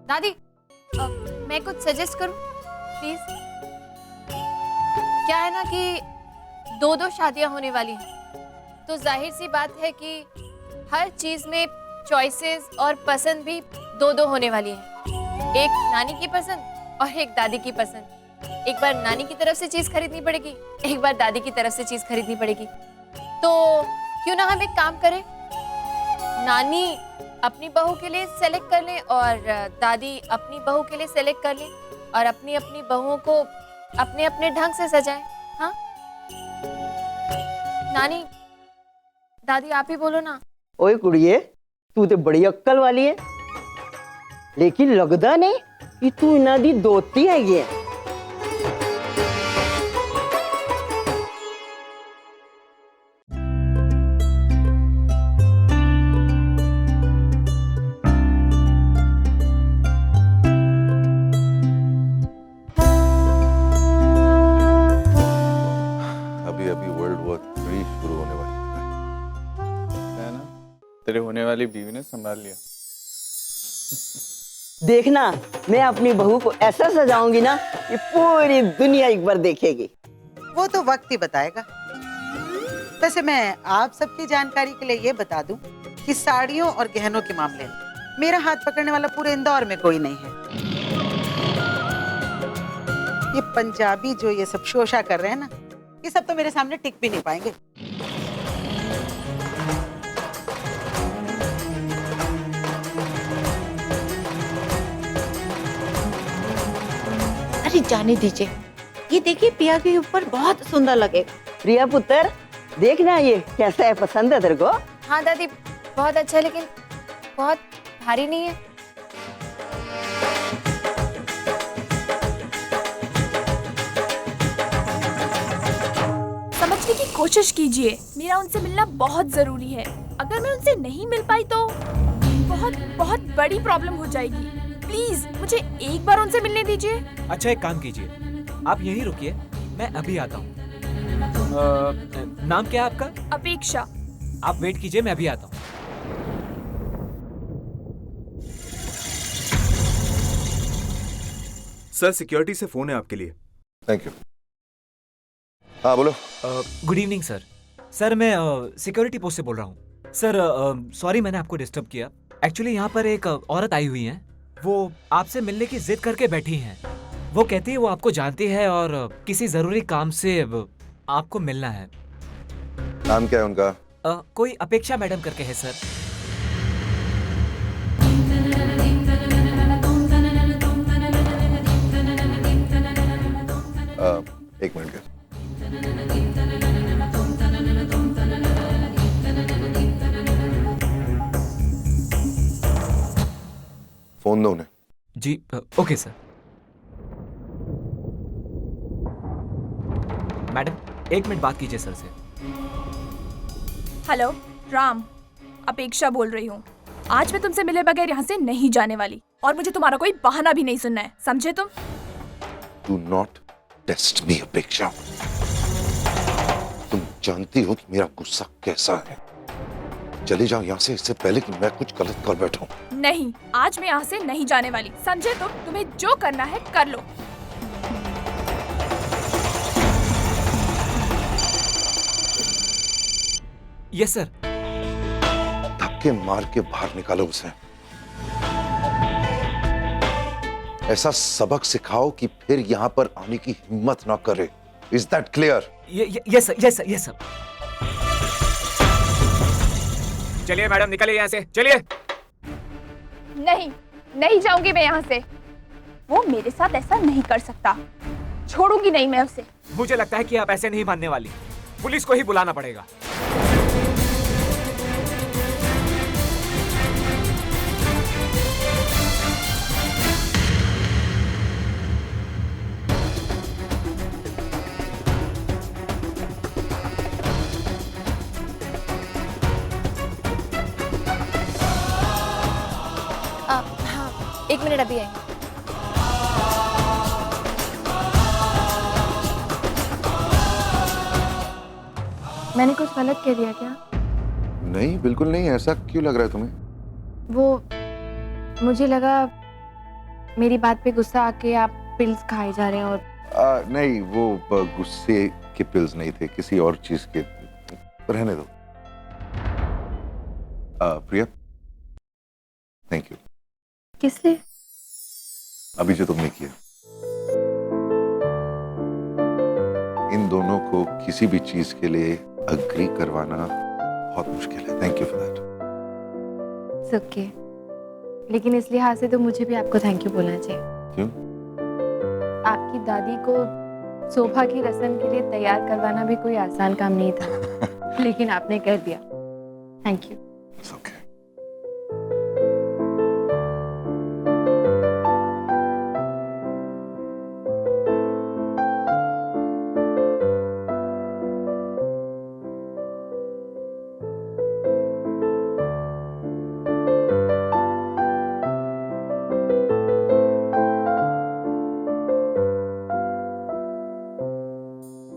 Speaker 8: दादी, मैं कुछ सजेस्ट करूं प्लीज? क्या है ना कि दो शादियां होने वाली हैं, तो जाहिर सी बात है कि हर चीज में चॉइसेस और पसंद भी दो होने वाली है। एक नानी की पसंद और एक दादी की पसंद। एक बार नानी की तरफ से चीज खरीदनी पड़ेगी, एक बार दादी की तरफ से चीज खरीदनी पड़ेगी। तो क्यों ना हम एक काम करें, नानी अपनी बहू के लिए सेलेक्ट कर लें और दादी अपनी बहू के लिए सेलेक्ट कर लें और अपनी अपनी बहुओं को अपने अपने ढंग से सजाएं। हाँ नानी दादी आप ही बोलो ना।
Speaker 10: ओए कुड़िए, तू तो बड़ी अक्कल वाली है, लेकिन लगदा नहीं कि तू इन्हां दी दोती हैगी है।
Speaker 13: तेरे होने वाली बीवी ने संभाल लिया।
Speaker 10: देखना, मैं अपनी बहू को ऐसा सजाऊंगी ना कि पूरी दुनिया एक बार देखेगी।
Speaker 3: वो तो वक्त ही बताएगा। वैसे मैं आप सबकी जानकारी के लिए ये बता दूं कि साड़ियों और गहनों के मामले में मेरा हाथ पकड़ने वाला पूरे इंदौर में कोई नहीं है। ये पंजाबी जो ये सब शोशा कर रहे हैं ना, ये सब तो मेरे सामने टिक भी नहीं पाएंगे।
Speaker 14: अरे जाने दीजिए, ये देखिए पिया के ऊपर बहुत सुंदर लगेगा।
Speaker 10: प्रिया पुत्र, देखना ये कैसा है, पसंद है तेरे को?
Speaker 8: हाँ दादी बहुत अच्छा है, लेकिन बहुत भारी नहीं है।
Speaker 17: समझने की कोशिश कीजिए, मेरा उनसे मिलना बहुत जरूरी है। अगर मैं उनसे नहीं मिल पाई तो बहुत बहुत बड़ी प्रॉब्लम हो जाएगी। प्लीज मुझे एक बार उनसे मिलने दीजिए।
Speaker 1: अच्छा एक काम कीजिए, आप यहीं रुकिए, मैं अभी आता हूँ। नाम क्या है आपका?
Speaker 17: अपेक्षा।
Speaker 1: आप वेट कीजिए, मैं अभी आता हूँ।
Speaker 16: सर सिक्योरिटी से फोन है आपके लिए।
Speaker 2: Thank you. हाँ बोलो।
Speaker 1: Good evening sir. सर मैं सिक्योरिटी पोस्ट से बोल रहा हूँ। सर सॉरी मैंने आपको डिस्टर्ब किया। एक्चुअली यहाँ पर एक औरत आई हुई है, वो आपसे मिलने की जिद करके बैठी हैं। वो कहती है वो आपको जानती है और किसी जरूरी काम से आपको मिलना है।
Speaker 2: नाम क्या है उनका?
Speaker 1: कोई अपेक्षा मैडम करके है सर।
Speaker 2: एक मिनट का। फोन दो उन्हें।
Speaker 1: जी ओके सर। मैडम एक मिनट बात कीजिए सर से।
Speaker 17: हेलो राम, अपेक्षा बोल रही हूँ। आज मैं तुमसे मिले बगैर यहाँ से नहीं जाने वाली और मुझे तुम्हारा कोई बहाना भी नहीं सुनना है, समझे तुम?
Speaker 2: Do not test me, अपेक्षा। तुम जानती हो कि मेरा गुस्सा कैसा है। चले जाओ यहाँ से, इससे पहले कि मैं कुछ गलत कर बैठूं।
Speaker 17: नहीं, आज मैं यहाँ से नहीं जाने वाली, समझे तुम? तुम्हें जो करना है कर लो।
Speaker 1: Yes sir.
Speaker 2: धक्के मार के बाहर निकालो उसे। ऐसा सबक सिखाओ कि फिर यहाँ पर आने की हिम्मत ना करे। Is that clear?
Speaker 1: Yes sir, yes sir, yes sir. चलिए मैडम निकलिए यहाँ से, चलिए।
Speaker 17: नहीं, नहीं जाऊंगी मैं यहाँ से। वो मेरे साथ ऐसा नहीं कर सकता, छोड़ूंगी नहीं मैं उसे।
Speaker 1: मुझे लगता है कि आप ऐसे नहीं मानने वाली, पुलिस को ही बुलाना पड़ेगा।
Speaker 8: हाँ, एक मिनट अभी आएंगे।
Speaker 17: मैंने कुछ गलत कह दिया क्या?
Speaker 2: नहीं, बिल्कुल नहीं। ऐसा क्यों लग रहा है तुम्हें?
Speaker 17: वो मुझे लगा मेरी बात पे गुस्सा आके आप पिल्स खाए जा रहे हैं और
Speaker 2: नहीं, वो गुस्से के पिल्स नहीं थे, किसी और चीज के। रहने दो। प्रिया, थैंक यू।
Speaker 17: किस लिए?
Speaker 2: अभी जो तुमने किया। इन दोनों को किसी भी चीज के लिए अग्री करवाना बहुत मुश्किल है। Thank you for that.
Speaker 17: Okay, लेकिन इस लिहाज से तो मुझे भी आपको थैंक यू बोलना चाहिए।
Speaker 2: क्यों?
Speaker 17: आपकी दादी को शोभा की रस्म के लिए तैयार करवाना भी कोई आसान काम नहीं था, लेकिन आपने कर दिया। Thank you.
Speaker 2: okay.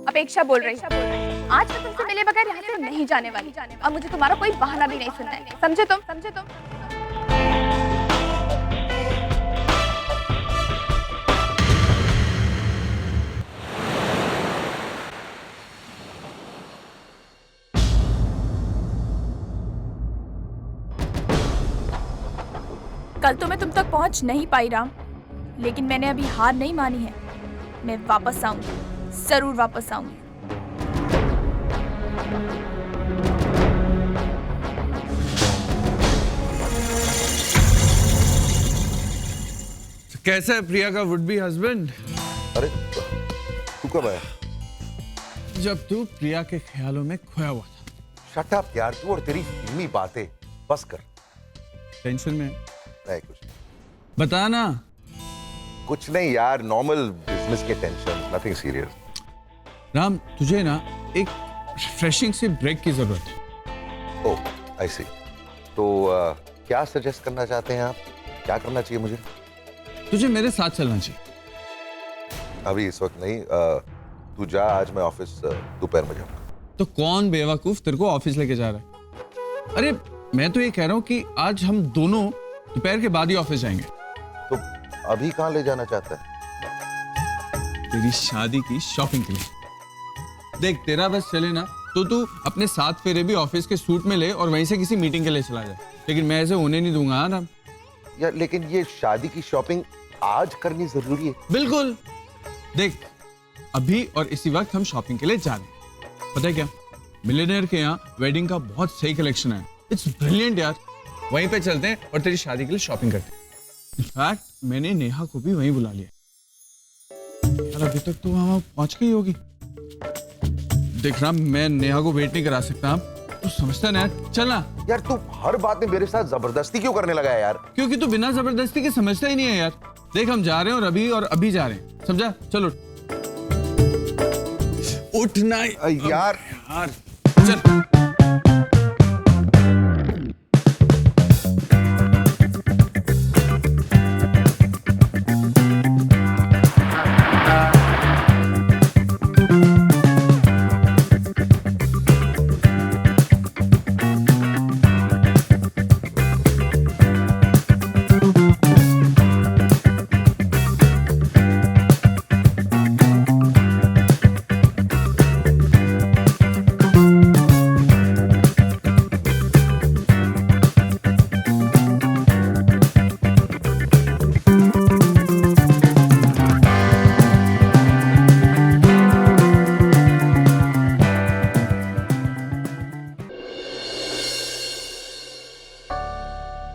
Speaker 17: अपेक्षा बोल रही है। आज मैं तुमसे मिले बगैर यहाँ से नहीं जाने वाली और मुझे तुम्हारा कोई बहाना भी नहीं सुनना है। समझे तुम? समझे तुम?
Speaker 21: कल तो मैं तुम तक पहुंच नहीं पाई राम, लेकिन मैंने अभी हार नहीं मानी है। मैं वापस आऊंगी, जरूर वापस आऊंगी।
Speaker 7: कैसा है प्रिया का वुड बी हस्बैंड?
Speaker 2: अरे तू कब आया?
Speaker 7: जब तू प्रिया के ख्यालों में खोया हुआ था।
Speaker 2: शट अप यार, तू और तेरी फिल्मी बातें बस कर।
Speaker 7: टेंशन में?
Speaker 2: नहीं कुछ।
Speaker 7: बता ना।
Speaker 2: कुछ नहीं यार, नॉर्मल बिजनेस के टेंशन, नथिंग सीरियस।
Speaker 7: राम, तुझे ना एक रिफ्रेशिंग सी ब्रेक की जरूरत है।
Speaker 2: ओह, आई सी। तो क्या सजेस्ट करना चाहते हैं आप? क्या करना चाहिए मुझे?
Speaker 7: तुझे मेरे साथ चलना चाहिए।
Speaker 2: अभी इस वक्त नहीं। तू जा, आज मैं ऑफिस दोपहर में जाऊंगा।
Speaker 7: तो कौन बेवकूफ तेरे को ऑफिस लेके जा रहा है? अरे मैं तो ये कह रहा हूँ कि आज हम दोनों दोपहर के बाद ही ऑफिस जाएंगे।
Speaker 2: तो अभी कहाँ ले जाना चाहता है?
Speaker 7: तेरी शादी की शॉपिंग के लिए। देख, तेरा बस चले ना तो तू अपने 7 फेरे भी ऑफिस के सूट में ले और वहीं से किसी मीटिंग के लिए चला जाए, लेकिन मैं ऐसे होने नहीं दूंगा ना
Speaker 2: यार। लेकिन ये शादी की शॉपिंग आज करनी जरूरी है।
Speaker 7: बिल्कुल। देख, अभी और इसी वक्त हम शॉपिंग के लिए जा रहे हैं। पता है क्या, मिलियनेयर के यहाँ वेडिंग का बहुत सही कलेक्शन है। इट्स ब्रिलियंट यार। वहीं पे चलते हैं और तेरी शादी के लिए शॉपिंग करते हैं। इनफैक्ट मैंने नेहा को भी वहीं बुला लिया। यार अभी तक तो वहां पहुंच गई होगी। देख राम, मैं नेहा को वेट नहीं करा सकता। तू समझता ना यार, चलना।
Speaker 2: यार तू हर बात में मेरे साथ जबरदस्ती क्यों करने लगा है यार?
Speaker 7: क्योंकि तू बिना जबरदस्ती के समझता ही नहीं है यार। देख, हम जा रहे हैं और अभी जा रहे हैं, समझा? चलो उठना
Speaker 2: यार।
Speaker 7: चल।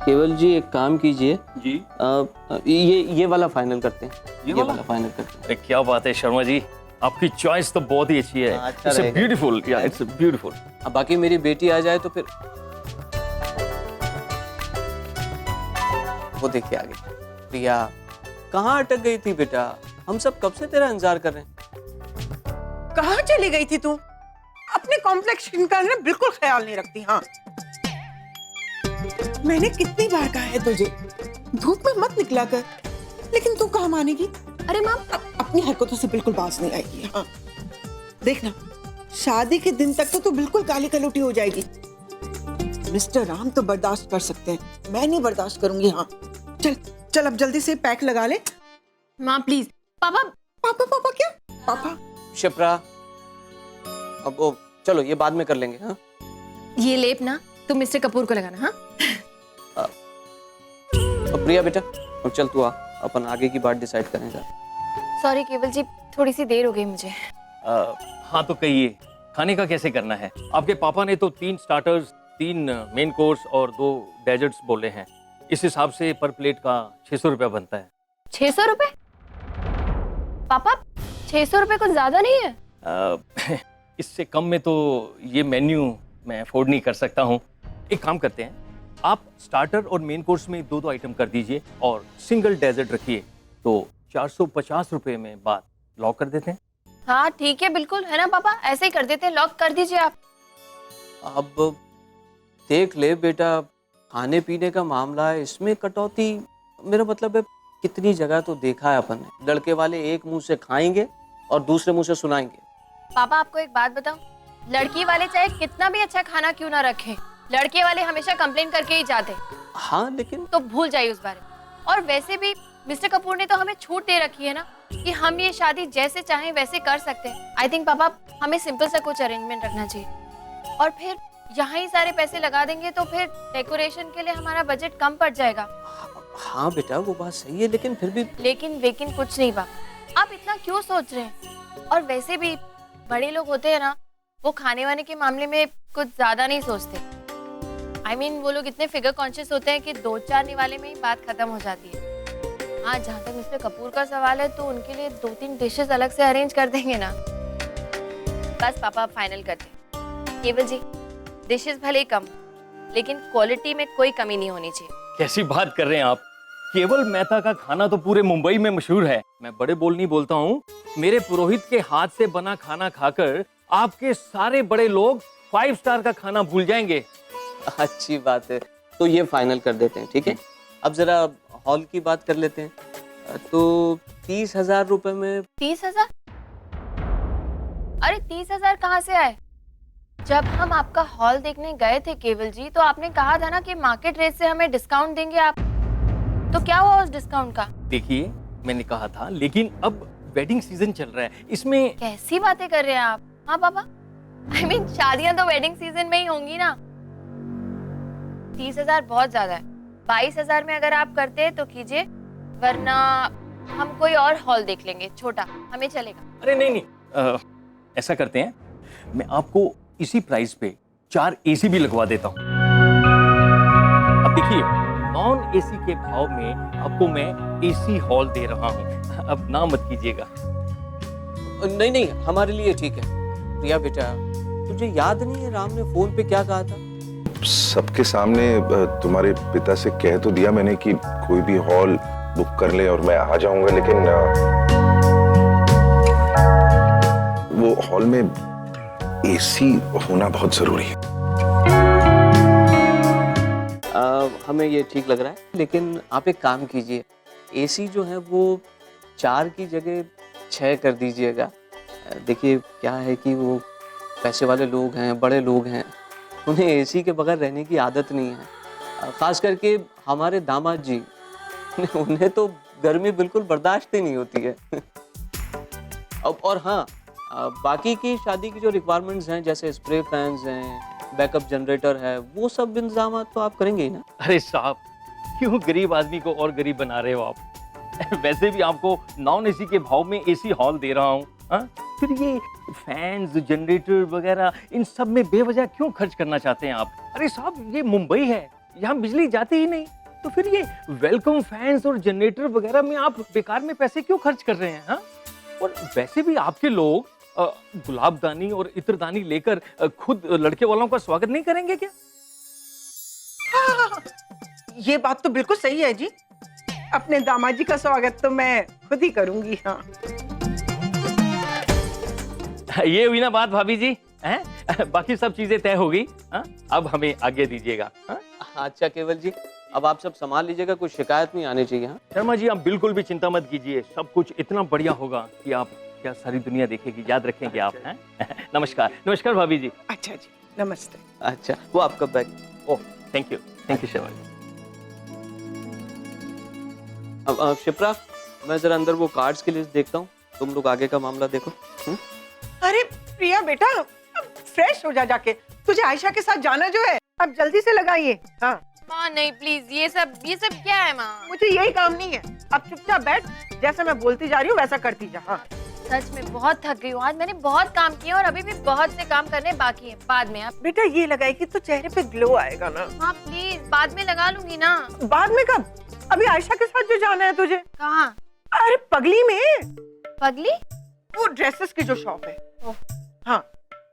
Speaker 18: केवल जी एक काम कीजिए
Speaker 23: जी।
Speaker 18: ये वाला फाइनल करते हैं। ये वाला फाइनल करते हैं।
Speaker 23: अरे क्या बात है शर्मा जी, आपकी चॉइस तो बहुत ही अच्छी है।
Speaker 18: अच्छा
Speaker 23: इट्स ब्यूटीफुल, या इट्स ब्यूटीफुल।
Speaker 18: अब बाकी मेरी बेटी आ जाए तो फिर वो देखिए आगे। प्रिया कहाँ अटक गई थी बेटा? हम सब कब से तेरा इंतजार कर रहे हैं।
Speaker 9: कहाँ चली गई थी तू? अपने कॉम्प्लेक्शन का ना बिल्कुल ख्याल नहीं रखती। हाँ, मैंने कितनी बार कहा है तुझे धूप में मत निकला कर, लेकिन तू कहाँ मानेगी? अरे माँ, अपनी हरकतों से बिल्कुल बाज नहीं आएगी। हाँ देखना, शादी के दिन तक तो बिल्कुल काली कलौटी हो जाएगी। मिस्टर राम तो बर्दाश्त कर सकते हैं, मैं नहीं बर्दाश्त करूंगी। हाँ चल चल अब जल्दी से पैक लगा ले।
Speaker 8: माँ प्लीज। पापा
Speaker 9: पापा पापा क्या पापा?
Speaker 18: शिप्रा, अब वो चलो ये बाद में कर लेंगे। हाँ
Speaker 8: ये लेप ना तुम मिस्टर कपूर को लगाना। हाँ
Speaker 18: अब प्रिया बेटा अब चल तू आ, अपन आगे की बात डिसाइड करेंगे।
Speaker 8: सॉरी केवल जी, थोड़ी सी देर हो गई मुझे।
Speaker 23: हाँ तो कहिए खाने का कैसे करना है? आपके पापा ने तो 3 स्टार्टर्स, 3 मेन कोर्स और 2 डेजर्ट्स बोले हैं। इस हिसाब से पर प्लेट का 600 रुपया बनता है।
Speaker 8: 600 रुपए? पापा 600 रुपए कुछ ज्यादा नहीं है?
Speaker 23: इससे कम में तो ये मेन्यू मैं अफोर्ड नहीं कर सकता हूँ। एक काम करते हैं, आप स्टार्टर और मेन कोर्स में 2-2 आइटम कर दीजिए और सिंगल डेजर्ट रखिए, तो 450 रुपए में बात लॉक कर देते हैं।
Speaker 8: हाँ ठीक है, बिल्कुल है ना पापा, ऐसे ही कर देते हैं, लॉक कर दीजिए आप।
Speaker 18: अब देख ले बेटा, खाने पीने का मामला है, इसमें कटौती, मेरा मतलब है कितनी जगह तो देखा है अपन ने, लड़के वाले एक मुंह से खाएंगे और दूसरे मुंह से सुनाएंगे।
Speaker 8: पापा आपको एक बात बताऊं, लड़की वाले चाहे कितना भी अच्छा खाना क्यों ना रखें, लड़के वाले हमेशा कंप्लेन करके ही जाते।
Speaker 18: हाँ लेकिन
Speaker 8: तो भूल जाइए उस बारे में। और वैसे भी मिस्टर कपूर ने तो हमें छूट दे रखी है ना कि हम ये शादी जैसे चाहें वैसे कर सकते हैं। आई थिंक पापा हमें सिंपल सा कुछ अरेंजमेंट रखना चाहिए, और फिर यहाँ ही सारे पैसे लगा देंगे तो फिर डेकोरेशन के लिए हमारा बजट कम पड़ जाएगा।
Speaker 18: हाँ बेटा वो बात सही है, लेकिन फिर भी
Speaker 8: लेकिन कुछ नहीं पापा, आप इतना क्यों सोच रहे हैं? और वैसे भी बड़े लोग होते हैं ना, वो खाने वाने के मामले में कुछ ज्यादा नहीं सोचते। I mean, वो लोग इतने फिगर कॉन्शियस होते हैं कि 2-4 निवाले में ही बात खत्म हो जाती है। हाँ जहाँ तक मिस्टर कपूर का सवाल है तो उनके लिए 2-3 डिशेस अलग से अरेंज कर देंगे ना। बस पापा आप फाइनल करते हैं। केवल जी डिशेस भले ही कम, लेकिन क्वालिटी में कोई कमी नहीं होनी चाहिए।
Speaker 23: कैसी बात कर रहे हैं आप? केवल मेहता का खाना तो पूरे मुंबई में मशहूर है। मैं बड़े बोल नहीं बोलता हूँ, मेरे पुरोहित के हाथ से बना खाना खाकर आपके सारे बड़े लोग 5 स्टार का खाना भूल जाएंगे।
Speaker 18: अच्छी बात है, तो ये फाइनल कर देते हैं, ठीक है? अब जरा हॉल की बात कर लेते हैं। तो 30,000 रुपए में।
Speaker 8: 30,000? अरे 30,000 कहाँ से आए? जब हम आपका हॉल देखने गए थे केवल जी, तो आपने कहा था ना कि मार्केट रेट से हमें डिस्काउंट देंगे आप, तो क्या हुआ उस डिस्काउंट का?
Speaker 23: देखिए मैंने कहा था, लेकिन अब वेडिंग सीजन चल रहा है, इसमें
Speaker 8: कैसी बातें कर रहे हैं आप? हाँ पापा, I mean, शादियां तो वेडिंग सीजन में ही होंगी ना। 30,000 बहुत ज्यादा है। 22,000 में अगर आप करते हैं तो कीजिए, वरना हम कोई और हॉल देख लेंगे छोटा, हमें चलेगा।
Speaker 23: अरे नहीं, ऐसा करते हैं, मैं आपको इसी प्राइस पे 4 एसी भी लगवा देता हूँ। अब देखिए नॉन एसी के भाव में आपको मैं एसी हॉल दे रहा हूँ, अब ना मत कीजिएगा।
Speaker 18: नहीं हमारे लिए ठीक है। प्रिया बेटा तुझे याद नहीं है राम ने फोन पे क्या कहा था?
Speaker 2: सबके सामने तुम्हारे पिता से कह तो दिया मैंने कि कोई भी हॉल बुक कर ले और मैं आ जाऊंगा, लेकिन वो हॉल में एसी होना बहुत जरूरी है।
Speaker 18: हमें ये ठीक लग रहा है, लेकिन आप एक काम कीजिए, एसी जो है वो 4 की जगह 6 कर दीजिएगा। देखिए क्या है कि वो पैसे वाले लोग हैं, बड़े लोग हैं, उन्हें एसी के बगैर रहने की आदत नहीं है। खास करके हमारे दामाद जी, उन्हें तो गर्मी बिल्कुल बर्दाश्त ही नहीं होती है। और हाँ, बाकी की शादी की जो रिक्वायरमेंट्स हैं, जैसे स्प्रे फैंस हैं, बैकअप जनरेटर है, वो सब इंतजाम तो आप करेंगे ही ना?
Speaker 23: अरे साहब, क्यों गरीब आदमी को और गरीब बना रहे हो आप? वैसे भी आपको नॉन एसी के भाव में एसी हॉल दे रहा हूँ, फिर ये फैंस, जनरेटर वगैरह इन सब में बेवजह क्यों खर्च करना चाहते हैं आप? अरे साहब ये मुंबई है, यहाँ बिजली जाती ही नहीं, तो फिर ये वेलकम फैंस और जनरेटर वगैरह में आप बेकार में पैसे क्यों खर्च कर रहे हैं? हाँ, और वैसे भी आपके लोग गुलाबदानी और इत्रदानी लेकर खुद लड़के वालों का स्वागत नहीं करेंगे क्या?
Speaker 9: हाँ, ये बात तो बिल्कुल सही है जी। अपने दामाद जी का स्वागत तो मैं खुद ही करूंगी। हाँ
Speaker 23: ये हुई ना बात भाभी जी, हैं? बाकी सब चीजें तय हो गई। अब हमें आगे दीजिएगा।
Speaker 18: अच्छा केवल जी, अब आप सब संभाल लीजिएगा, कुछ शिकायत नहीं आनी चाहिए। हाँ
Speaker 23: शर्मा जी आप बिल्कुल भी चिंता मत कीजिए, सब कुछ इतना बढ़िया होगा कि आप क्या सारी दुनिया देखेगी, याद रखेंगे आप हैं? नमस्कार, नमस्कार भाभी जी।
Speaker 9: अच्छा जी, नमस्ते।
Speaker 18: अच्छा, वो आपका bag. Oh, thank you Sharma ji. अब शिप्रा, मैं जरा अंदर वो कार्ड्स की लिस्ट देखता हूँ, तुम लोग आगे का मामला देखो।
Speaker 9: अरे प्रिया बेटा, फ्रेश हो जा जाके, तुझे आयशा के साथ जाना जो है, अब जल्दी से लगाइए। हाँ
Speaker 8: माँ नहीं प्लीज, ये सब क्या है माँ?
Speaker 9: मुझे यही काम नहीं है, अब चुपचाप बैठ, जैसा मैं बोलती जा रही हूँ वैसा करती जा। हाँ
Speaker 8: सच में बहुत थक गई हूँ, आज मैंने बहुत काम किया और अभी भी बहुत से काम करने बाकी हैं। बाद में आप
Speaker 9: बेटा ये लगाएगी तो चेहरे पे ग्लो आएगा ना।
Speaker 8: हाँ प्लीज, बाद में लगा लूंगी ना।
Speaker 9: बाद में कब? अभी आयशा के साथ जो जाना है तुझे।
Speaker 8: कहाँ?
Speaker 9: अरे पगली में।
Speaker 8: पगली?
Speaker 9: वो ड्रेसेस की जो शॉप है। हाँ,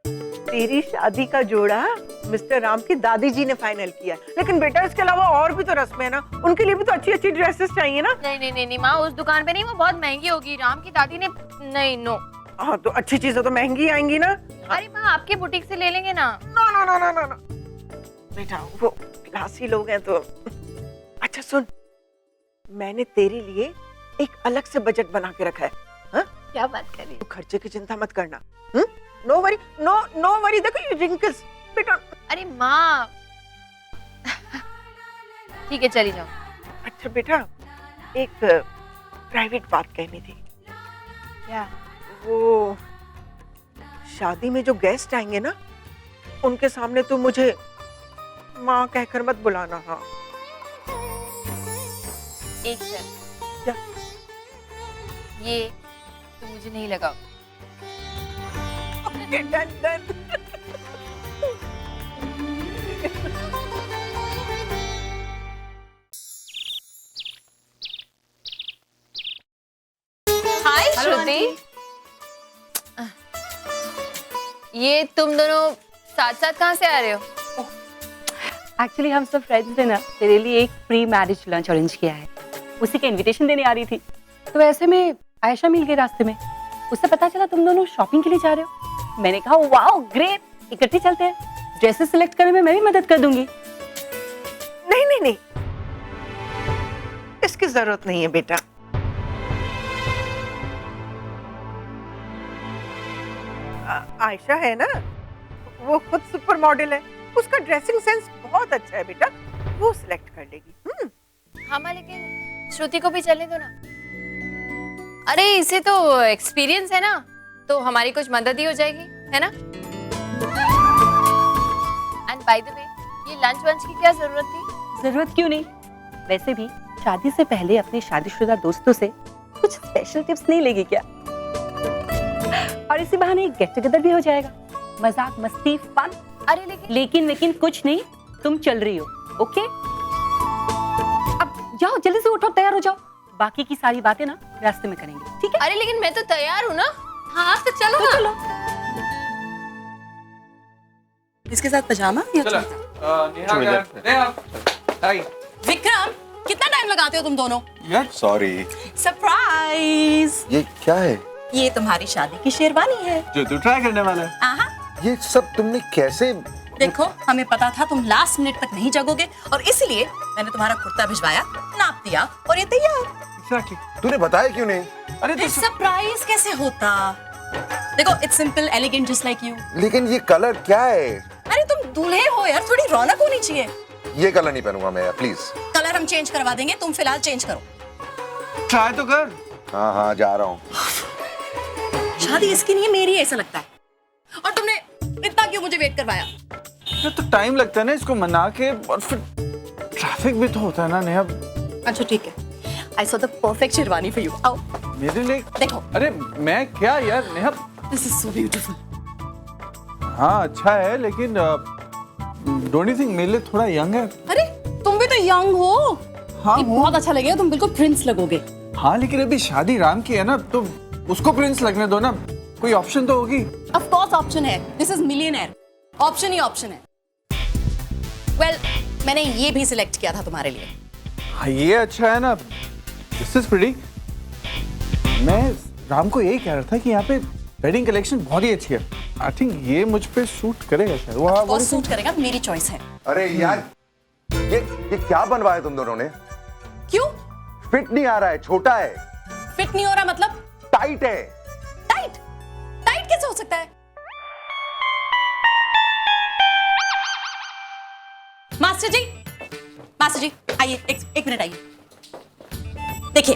Speaker 9: तेरी शादी का जोड़ा मिस्टर राम की दादी जी ने फाइनल किया है, लेकिन बेटा इसके अलावा और भी तो रस्में है ना, उनके लिए भी तो अच्छी अच्छी ड्रेसेस चाहिए ना।
Speaker 8: नहीं माँ, उस दुकान पे नहीं, वो बहुत महंगी होगी। राम की दादी ने नहीं। नो।
Speaker 9: हाँ तो अच्छी चीजें तो महंगी आएंगी ना।
Speaker 8: अरे माँ, आपके बुटीक से ले लेंगे ना।
Speaker 9: ना बेटा, वो क्लासी लोग हैं तो। अच्छा सुन, मैंने तेरे लिए एक अलग से बजट बना के रखा है। हाँ?
Speaker 8: क्या बात कर रही है?
Speaker 9: तो खर्चे की चिंता मत करना। No worry, no worry. देखो ये रिंकल्स बेटा।
Speaker 8: अरे माँ ठीक है, चली जाओ।
Speaker 9: अच्छा बेटा, एक प्राइवेट बात कहनी थी।
Speaker 8: क्या?
Speaker 9: वो शादी में जो गेस्ट आएंगे ना, उनके सामने तो मुझे माँ कहकर मत बुलाना। हाँ
Speaker 8: एक शर्त।
Speaker 9: क्या?
Speaker 8: ये तो मुझे नहीं लगाओ।
Speaker 9: डन।
Speaker 8: हाय श्रुति, ये तुम दोनों साथ साथ कहाँ से आ रहे हो?
Speaker 4: एक्चुअली हम सब फ्रेंड्स ने ना तेरे लिए एक प्री मैरिज लंच अरेंज किया है, उसी का इनविटेशन देने आ रही थी। तो ऐसे में आयशा मिल गई रास्ते में, उससे पता चला तुम दोनों शॉपिंग के लिए जा रहे हो। मैंने कहा वाओ ग्रेट, इकट्ठे चलते हैं, ड्रेसेस सिलेक्ट करने में मैं भी मदद कर दूंगी।
Speaker 9: नहीं, इसकी जरूरत नहीं है बेटा। आयशा है ना, वो खुद सुपर मॉडल है, उसका ड्रेसिंग सेंस बहुत अच्छा है बेटा, वो सिलेक्ट कर लेगी।
Speaker 8: हाँ माँ, लेकिन श्रुति को भी चलने दो ना। अरे इसे तो एक्सपीरियंस है ना, तो हमारी कुछ मदद ही हो जाएगी, है ना? एंड बाय द वे, ये लंच वंच की क्या जरूरत थी?
Speaker 4: जरूरत क्यों नहीं, वैसे भी शादी से पहले अपने शादीशुदा दोस्तों से कुछ स्पेशल टिप्स नहीं लेगी क्या? और इसी बहाने एक गेट टुगेदर भी हो जाएगा, मजाक मस्ती फन।
Speaker 8: अरे
Speaker 4: लेकिन कुछ नहीं, तुम चल रही हो, ओके? अब जाओ जल्दी से उठो, तैयार हो जाओ, बाकी की सारी बातें ना रास्ते में करेंगे, ठीक है?
Speaker 8: अरे लेकिन मैं तो तैयार हूँ ना। हाँ तो चलो ना।
Speaker 4: चलो।
Speaker 12: इसके साथ पजामा या विक्रम, कितना टाइम लगाते हो तुम दोनों?
Speaker 2: सॉरी।
Speaker 12: सरप्राइज!
Speaker 2: ये क्या है?
Speaker 12: ये तुम्हारी शादी की शेरवानी है
Speaker 2: जो तू ट्राई करने वाला है।
Speaker 12: आहा।
Speaker 2: ये सब तुमने कैसे?
Speaker 12: देखो, हमें पता था तुम लास्ट मिनट तक नहीं जगोगे और इसलिए मैंने तुम्हारा कुर्ता भिजवाया, नाप दिया और ये तैयार।
Speaker 2: Exactly. तूने बताया क्यों नहीं?
Speaker 12: अरे सरप्राइज कैसे होता? देखो, it's simple elegant just like you.
Speaker 2: लेकिन ये कलर क्या है?
Speaker 12: अरे तुम दूल्हे हो यार, थोड़ी रौनक होनी चाहिए।
Speaker 2: ये कलर नहीं पहनूंगा मैं यार, प्लीज।
Speaker 12: कलर हम चेंज करवा देंगे, तुम फिलहाल चेंज करो।
Speaker 2: ट्राई तो कर। हाँ जा रहा हूँ।
Speaker 12: शादी इसकी नहीं है, मेरी ऐसा लगता है। और तुमने इतना क्यों मुझे वेट करवाया?
Speaker 7: तो टाइम लगता है ना इसको मना के, और फिर ट्रैफिक भी तो होता है ना नेहा।
Speaker 12: अच्छा ठीक है, I saw the perfect sherwani for you. आओ।
Speaker 7: मेरे लिए?
Speaker 12: देखो।
Speaker 7: अरे मैं क्या यार Neha.
Speaker 12: This is so beautiful.
Speaker 7: हाँ अच्छा है, लेकिन don't you think मेरे लिए थोड़ा यंग है?
Speaker 12: अरे तुम भी तो यंग हो।
Speaker 7: हाँ,
Speaker 12: ये बहुत अच्छा लगेगा, तुम बिल्कुल प्रिंस लगोगे।
Speaker 7: हाँ लेकिन अभी शादी राम की है ना, तो उसको प्रिंस लगने दो ना, कोई ऑप्शन तो होगी।
Speaker 12: Of course ऑप्शन है, this is millionaire. Option he option है। Well, मैंने ये भी सिलेक्ट किया था तुम्हारे लिए।
Speaker 7: हाँ ये अच्छा है ना, दिस इज प्रीटी। मैं राम को यही कह रहा था कि यहाँ पे वेडिंग कलेक्शन बहुत ही अच्छी है। आई थिंक ये मुझ पे सूट करेगा शायद।
Speaker 12: वो सूट करेगा, मेरी चॉइस है।
Speaker 2: अरे यार, ये क्या बनवाया तुम दोनों ने?
Speaker 12: क्यों?
Speaker 2: फिट नहीं आ रहा है, छोटा है।
Speaker 12: फिट नहीं हो रहा मतलब?
Speaker 2: टाइट है।
Speaker 12: टाइट? सकता है। मास्टर जी आइए, एक मिनट आइए। देखिए,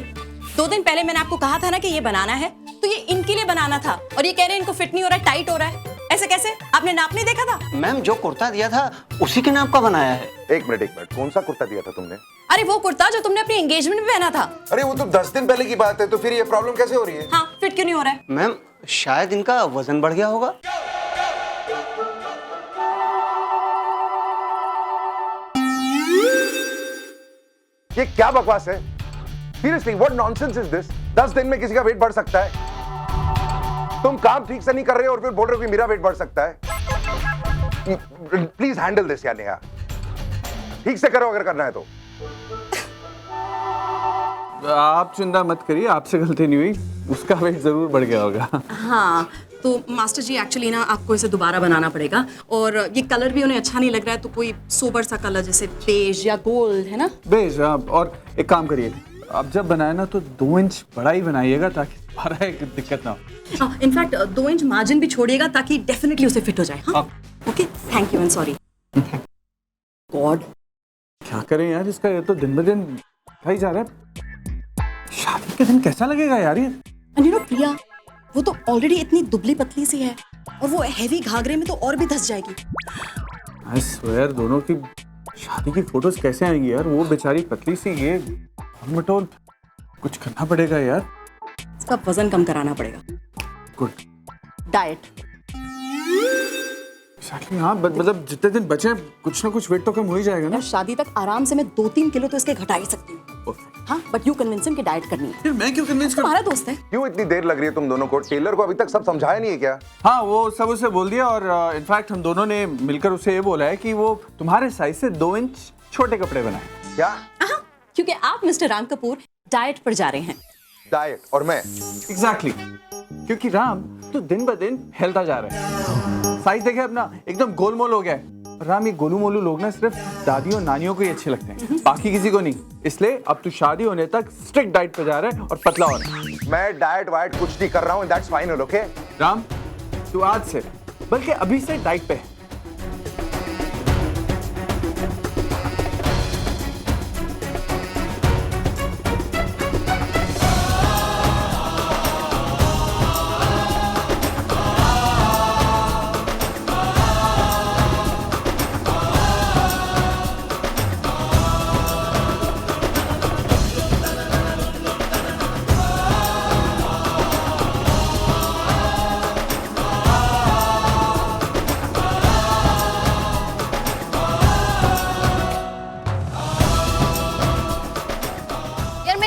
Speaker 12: 2 दिन पहले मैंने आपको कहा था ना कि ये बनाना है, तो ये इनके लिए बनाना था, और ये कह रहे हैं इनको फिट नहीं हो रहा है, टाइट हो रहा है। ऐसे कैसे? आपने नाप नहीं देखा था?
Speaker 18: मैम, जो कुर्ता दिया था उसी के नाप का बनाया है।
Speaker 2: एक मिनट, कौन सा कुर्ता दिया था तुमने?
Speaker 12: अरे वो कुर्ता जो तुमने अपनी एंगेजमेंट में पहना था।
Speaker 2: अरे वो तो 10 दिन पहले की बात है, तो फिर ये प्रॉब्लम कैसे हो रही है?
Speaker 12: हाँ, फिट क्यों नहीं हो रहा है?
Speaker 18: मैम, शायद इनका वजन बढ़ गया होगा।
Speaker 2: ये क्या बकवास है? Seriously, what nonsense is this? 10 दिन में किसी का वेट बढ़ सकता है? तुम काम ठीक से नहीं कर रहे हो और फिर बोल रहे हो कि मेरा वेट बढ़ सकता है? प्लीज हैंडल दिस यार नेहा, ठीक से करो अगर करना है तो।
Speaker 7: आप चिंता मत करिए, आपसे गलती नहीं हुई, उसका वेट जरूर बढ़ गया होगा।
Speaker 12: हाँ, तो मास्टर जी एक्चुअली ना आपको इसे दोबारा बनाना पड़ेगा, और ये कलर भी उन्हें अच्छा नहीं लग रहा है, तो कोई सोबर सा कलर जैसे बेज या गोल्ड, है ना?
Speaker 7: बेज। और एक काम करिए, आप जब बनाए ना तो 2 इंच बड़ा ही बनाइएगा ताकि हमारा एक दिक्कत ना हो।
Speaker 12: इनफैक्ट 2 इंच मार्जिन भी छोड़िएगा ताकि डेफिनेटली उसे फिट हो जाए। हाँ? Okay, thank you and sorry. God,
Speaker 7: क्या करें यार, इसका ये तो दिन ब दिन बढ़ता ही जा रहा है। शादी के दिन कैसा लगेगा यार ये?
Speaker 12: एंड यू नो प्रिया, वो तो ऑलरेडी इतनी दुबली पतली सी है, और वो हैवी घाघरे में तो और भी धंस जाएगी।
Speaker 7: आई स्वेयर, दोनों की शादी की फोटोज कैसे आएंगी यार? वो बेचारी पतली सी, ये मटोल। कुछ करना पड़ेगा यार।
Speaker 12: इसका वजन कम कराना पड़ेगा।
Speaker 7: गुड।
Speaker 12: डाइट।
Speaker 7: एक्चुअली हाँ, मतलब जितने दिन बचे हैं कुछ ना कुछ वेट तो कम हो ही जाएगा ना।
Speaker 12: शादी तक आराम से मैं 2-3 किलो तो इसके घटा ही सकती हूँ। हाँ, बट यू कन्विंस हिम कि डाइट करनी है।
Speaker 7: फिर मैं क्यों कन्विंस करूं?
Speaker 12: तुम्हारा दोस्त है।
Speaker 2: क्यों इतनी देर लग रही है तुम दोनों को? टेलर को अभी तक सब समझाया नहीं है क्या?
Speaker 7: हाँ, वो सब उसे बोल दिया, और इनफैक्ट हम दोनों ने मिलकर उसे ये बोला है कि वो तुम्हारे साइज से 2 इंच छोटे कपड़े बनाए।
Speaker 2: क्या?
Speaker 12: हाँ, क्योंकि आप मिस्टर राम कपूर डाइट पर जा रहे हैं।
Speaker 2: डाइट? और मैं?
Speaker 7: एग्जैक्टली, क्योंकि राम तो दिन ब दिन हिलता जा रहा है। साइज देखे अपना, एकदम गोलमोल हो गया है। राम, ये गोलू मोलू लोग ना सिर्फ दादी और नानियों को ही अच्छे लगते हैं, बाकी किसी को नहीं। इसलिए अब तू शादी होने तक स्ट्रिक्ट डाइट पे जा रहा है और पतला हो रहा है।
Speaker 2: मैं डाइट वाइट कुछ नहीं कर रहा हूँ, दैट्स फाइन, ओके?
Speaker 7: राम, तू आज से, बल्कि अभी से डाइट पे है।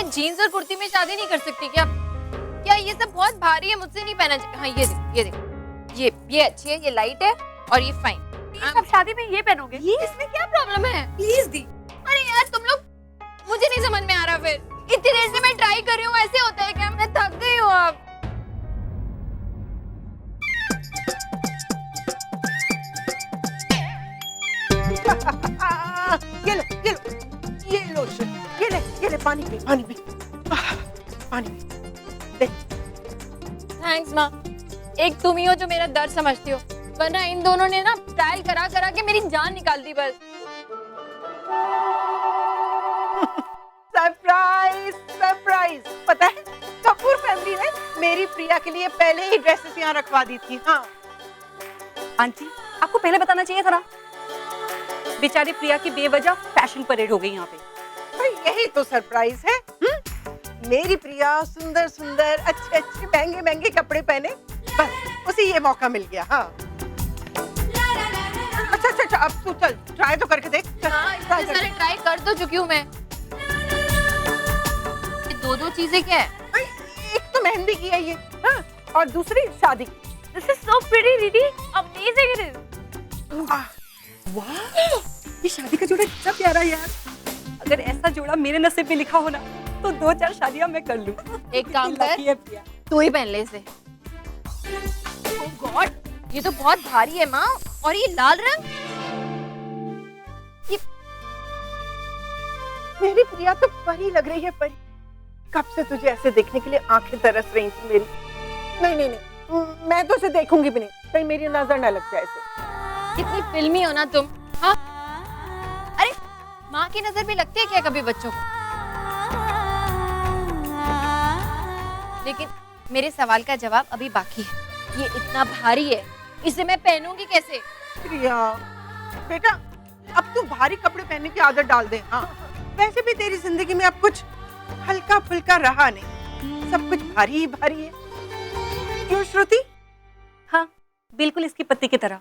Speaker 8: जीन्स और कुर्ती में शादी नहीं कर सकती क्या? क्या ये सब बहुत भारी है, मुझसे नहीं पहना चाहिए। हाँ, ये देख, ये अच्छी है, ये लाइट है और ये फाइन।
Speaker 4: आप शादी में ये पहनोगे?
Speaker 8: इसमें क्या प्रॉब्लम है? प्लीज दी। अरे यार तुम लोग, मुझे नहीं समझ में आ रहा। फिर इतनी देर से मैं ट्राई कर रही हूँ, ऐसे होता है क्या? मैं थक गई हूँ अब।
Speaker 9: ये लोशन, ये ले पानी पी, पानी पी।
Speaker 8: थैंक्स माँ, एक तुम ही हो जो मेरा दर्द समझती हो, वरना इन दोनों ने ना ट्रायल करा करा के मेरी जान निकाल दी बस।
Speaker 9: Surprise, surprise. पता है, कपूर फैमिली ने मेरी प्रिया के लिए पहले ही ड्रेसेस यहाँ रखवा दी थी। हाँ
Speaker 4: आंटी, आपको पहले बताना चाहिए था ना। बेचारी प्रिया की बेवजह फैशन परेड हो गई यहाँ पे।
Speaker 9: अरे यही तो सरप्राइज है। मेरी प्रिया सुंदर सुंदर अच्छे अच्छे महंगे महंगे कपड़े पहने, बस उसे ये मौका मिल गया। हाँ, अच्छा, अब तू चल ट्राई तो करके देख।
Speaker 8: हाँ, इतने सारे ट्राई कर तो चुकी हूँ मैं। ये दो चीजें क्या है?
Speaker 9: एक तो मेहंदी की है ये, हाँ, और दूसरी शादी की।
Speaker 8: This is so pretty, दीदी, amazing it is।
Speaker 4: वाह, ये शादी का जोड़ा कितना प्यारा है यार। अगर ऐसा जोड़ा मेरे नसीब में लिखा हो ना, तो 2-4 शादियां मैं कर लूं।
Speaker 8: एक काम कर, तू ही पहन ले इसे। Oh God, ये तो बहुत भारी है माँ। और ये लाल रंग, ये
Speaker 9: मेरी प्रिया तो परी लग रही है, परी। कब से तुझे ऐसे देखने के लिए आंखें तरस रही थी मेरी। नहीं, मैं तो उसे देखूंगी भी नहीं, कहीं मेरी नजर न लग जाए इसे।
Speaker 8: कितनी फिल्मी हो ना तुम। हाँ, अरे माँ की नजर भी लगती है क्या कभी बच्चों को? लेकिन मेरे सवाल का जवाब अभी बाकी है। ये इतना भारी है, इसे मैं पहनूंगी कैसे?
Speaker 9: प्रिया बेटा, अब तू भारी कपड़े पहनने की आदत डाल दे। हाँ, वैसे भी तेरी जिंदगी में अब कुछ हल्का फुल्का रहा नहीं, सब कुछ भारी ही भारी है। क्यों श्रुति?
Speaker 12: हाँ, बिल्कुल इसकी पति की तरह।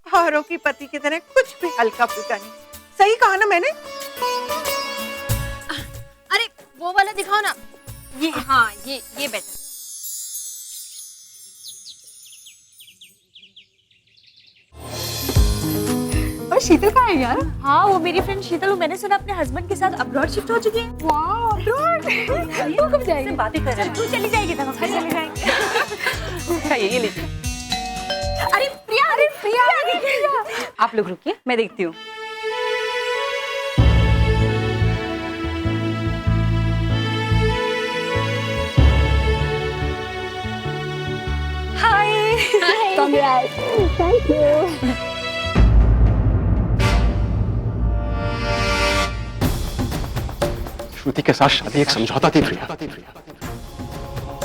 Speaker 9: औरों की पति की तरह कुछ भी हल्का फुल्का नहीं। सही कहा ना मैंने?
Speaker 8: अरे वो वाला दिखाओ ना। ये हाँ, ये बेटर।
Speaker 21: और शीतल कहाँ है यार? हाँ, वो मेरी फ्रेंड शीतल, वो मैंने सुना अपने हस्बैंड के साथ अब्रॉड शिफ्ट हो चुकी है। वाह, अब्रॉड। तू कब जाएगी?
Speaker 12: बातें कर रहे हैं।
Speaker 21: तू चली जाएगी तब हम चले जाएंगे।
Speaker 12: ये लीजिए।
Speaker 21: अरे प्रिया आ गई।
Speaker 12: आप लोग रुकिए, मैं देखती हूँ।
Speaker 21: हाय। Congrats. Thank you.
Speaker 5: श्रुति के साथ शादी एक समझौता थी प्रिया।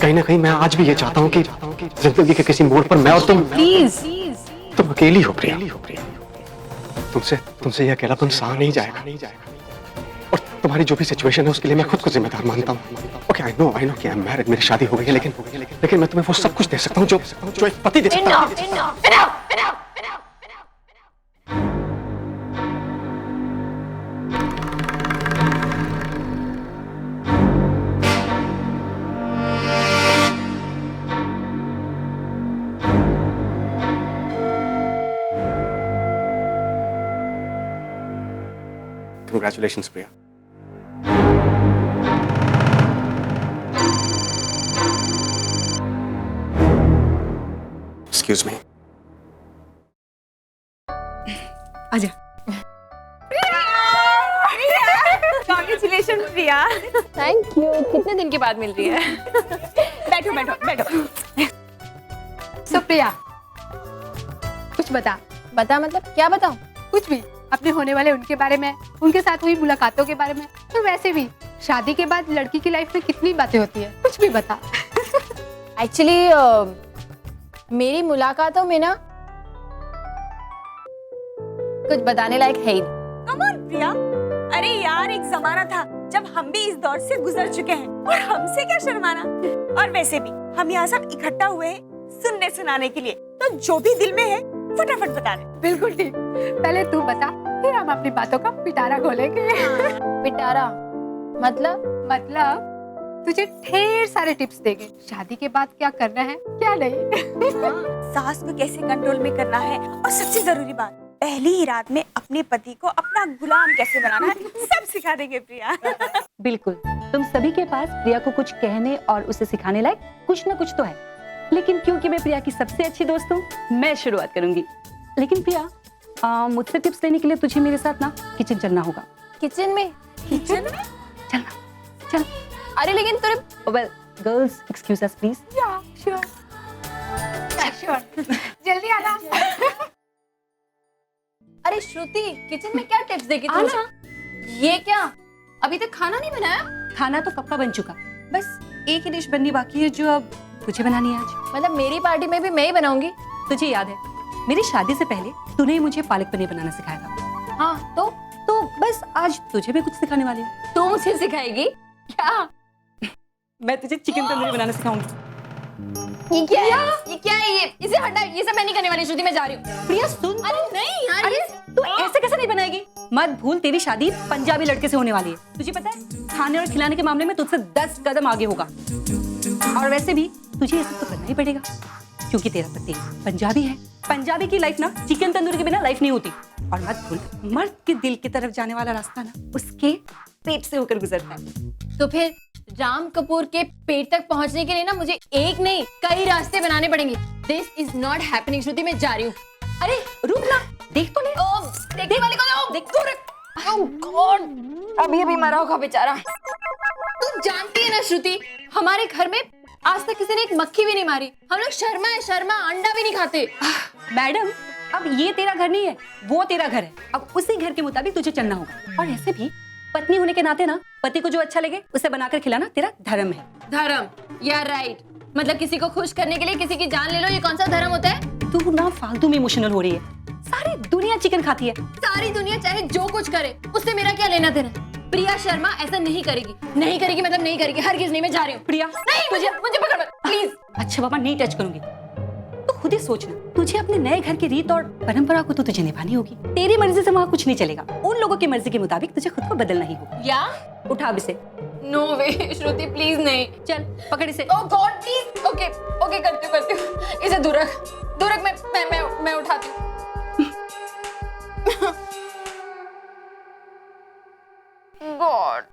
Speaker 5: कहीं ना कहीं मैं आज भी ये चाहता हूँ कि जिंदगी के किसी मोड़ पर मैं और तुम अकेली हो प्रिया। तुमसे ये अकेलापन सहा नहीं जाएगा। और तुम्हारी जो भी सिचुएशन है उसके लिए मैं खुद को जिम्मेदार मानता हूँ। ओके, आई नो कि आई एम मैरिड, मेरी शादी हो गई है, लेकिन मैं तुम्हें वो सब कुछ दे सकता हूँ जो एक पति दे सकता है। Congratulations, Priya. Excuse me.
Speaker 21: आजा। Congratulations, Priya.
Speaker 8: Thank you. कितने दिन के बाद मिल रही है?
Speaker 21: बैठो। So प्रिया, कुछ बता
Speaker 8: मतलब क्या बताऊं?
Speaker 21: कुछ भी, अपने होने वाले उनके बारे में, उनके साथ हुई मुलाकातों के बारे में, तो वैसे भी शादी के बाद लड़की की लाइफ में कितनी बातें होती है, कुछ भी बता।
Speaker 8: एक्चुअली मेरी मुलाकातों में ना कुछ बताने लायक है ही नहीं।
Speaker 21: कम ऑन प्रिया, अरे यार एक जमाना था जब हम भी इस दौर से गुजर चुके हैं और हमसे क्या शर्माना। और वैसे भी हम यहाँ सब इकट्ठा हुए हैं सुनने सुनाने के लिए, तो जो भी दिल में है फटाफट बता दे। बिल्कुल ठीक, पहले तू बता, फिर हम अपनी बातों का पिटारा खोलेंगे।
Speaker 8: पिटारा मतलब
Speaker 21: तुझे ढेर सारे टिप्स देंगे, शादी के बाद क्या करना है क्या नहीं। सास को कैसे कंट्रोल में करना है, और सबसे जरूरी बात, पहली ही रात में अपने पति को अपना गुलाम कैसे बनाना है, सब सिखा देंगे प्रिया।
Speaker 12: बिल्कुल, तुम सभी के पास प्रिया को कुछ कहने और उसे सिखाने लायक कुछ न कुछ तो है, लेकिन क्योंकि मैं प्रिया की सबसे अच्छी दोस्त हूँ, मैं शुरुआत करूंगी। लेकिन प्रिया, मुझसे टिप्स लेने के लिए तुझे मेरे साथ ना किचन चलना होगा।
Speaker 8: किचन में?
Speaker 12: चलना, चल।
Speaker 8: अरे लेकिन तुम
Speaker 12: well girls, excuse us please.
Speaker 21: Sure, जल्दी आना।
Speaker 8: अरे श्रुति, किचन में क्या टिप्स देगी तू? ये क्या, अभी तक खाना नहीं बनाया?
Speaker 12: खाना तो पक्का बन चुका, बस एक ही डिश बननी बाकी है जो अब तुझे बनानी है आज।
Speaker 8: मतलब मेरी पार्टी में भी मैं ही बनाऊंगी?
Speaker 12: तुझे याद है मेरी शादी से पहले तूने ही मुझे पालक पनीर बनाना सिखाया था।
Speaker 8: हाँ, तो
Speaker 12: बस आज तुझे भी कुछ सिखाने वाली हूँ।
Speaker 8: तू मुझे सिखाएगी क्या?
Speaker 12: मैं तुझे चिकन तंदूरी बनाना सिखाऊंगी।
Speaker 8: ये क्या है? ये इसे हटा, ये सब मैं नहीं करने वाली श्रुति, मैं जा रही हूँ।
Speaker 12: प्रिया सुन।
Speaker 8: अरे नहीं यार,
Speaker 12: अरे तू ऐसे कैसे नहीं बनाएगी? मत भूल, तेरी शादी पंजाबी लड़के से होने वाली है। तुझे पता है खाने और खिलाने के मामले में तुझसे 10 कदम आगे होगा। और वैसे भी तुझे ये सब तो करना ही पड़ेगा क्योंकि तेरा पति पंजाबी है। पंजाबी की लाइफ ना चिकन तंदूरी के बिना लाइफ नहीं होती। और मत भूल, मर्द के दिल की तरफ जाने वाला रास्ता ना उसके पेट से होकर गुजरता है।
Speaker 8: तो फिर राम कपूर के पेट तक पहुंचने के लिए ना मुझे एक नहीं कई रास्ते बनाने पड़ेंगे। दिस इज नॉट हैपनिंग श्रुति, मैं जा रही हूँ।
Speaker 12: अरे रुक ना, देख तो ले।
Speaker 8: देखने वाले को देख तो गॉड, अभी मरा होगा बेचारा। तू जानती है ना श्रुति, हमारे घर में आज तक किसी ने एक मक्खी भी नहीं मारी। हम लोग शर्मा है, शर्मा, अंडा भी नहीं खाते।
Speaker 4: मैडम, अब ये तेरा घर नहीं है, वो तेरा घर है। अब उसी घर के मुताबिक तुझे चलना होगा। और ऐसे भी पत्नी होने के नाते ना, पति को जो अच्छा लगे उसे बनाकर खिलाना तेरा धर्म है।
Speaker 8: धर्म? या राइट। मतलब किसी को खुश करने के लिए किसी की जान ले लो, ये कौन सा धर्म होता है?
Speaker 4: तू ना फालतू में इमोशनल हो रही है। सारी दुनिया चिकन खाती है।
Speaker 8: सारी दुनिया चाहे जो कुछ करे, उससे मेरा क्या लेना देना? प्रिया शर्मा ऐसा नहीं करेगी। नहीं करेगी मतलब नहीं करेगी, हरगिज़ नहीं। मैं जा रही हूँ।
Speaker 4: प्रिया,
Speaker 8: नहीं, मुझे पकड़ मत प्लीज।
Speaker 4: अच्छा बाबा, नहीं टच करूंगी। तो खुद ही सोचना, तुझे अपने नए घर की रीत और परंपरा को तो तुझे निभानी होगी। तेरी मर्जी से वहाँ कुछ नहीं चलेगा। उन लोगों की मर्जी के मुताबिक तुझे खुद को बदलना ही होगा।
Speaker 8: या
Speaker 4: उठा अब इसे।
Speaker 8: नो वे श्रुति, प्लीज नहीं।
Speaker 4: चल पकड़ इसे।
Speaker 8: ओह गॉड प्लीज। ओके ओके, करती हूँ। इसे दूर रख। मैं उठाती हूँ। गॉड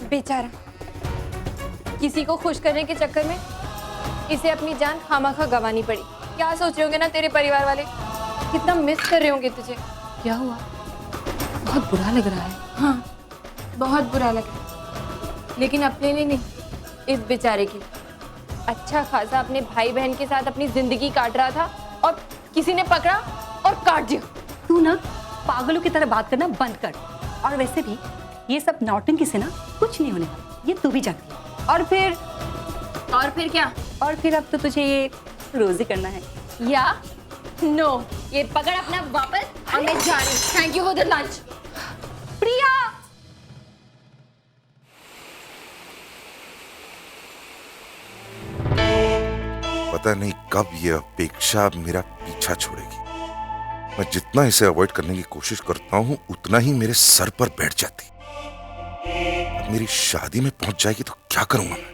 Speaker 8: बेचारा, किसी को खुश करने के चक्कर में इसे अपनी जान खामखा गंवानी पड़ी। क्या सोच रहे होंगे ना तेरे परिवार वाले, कितना मिस कर रहे होंगे तुझे।
Speaker 4: क्या हुआ? बहुत बुरा लग रहा है।
Speaker 8: हाँ, बहुत बुरा लग रहा है, लेकिन अपने लिए नहीं, इस बेचारे की। अच्छा खासा अपने भाई बहन के साथ अपनी जिंदगी काट रहा था और किसी ने पकड़ा और काट दिया।
Speaker 4: तू ना पागलों की तरह बात करना बंद कर। और वैसे भी ये सब नौटंकी से ना कुछ नहीं होने वाला, ये तू भी जानती है। और फिर क्या? और फिर अब तो तुझे ये रोज ही करना है।
Speaker 8: या नो, ये पकड़ अपना वापस और मैं जा रही हूँ। Thank you for the lunch.
Speaker 4: Priya,
Speaker 2: पता नहीं कब ये अपेक्षा मेरा पीछा छोड़ेगी। मैं जितना इसे अवॉइड करने की कोशिश करता हूँ, उतना ही मेरे सर पर बैठ जाती। अब मेरी शादी में पहुंच जाएगी तो क्या करूंगा मैं?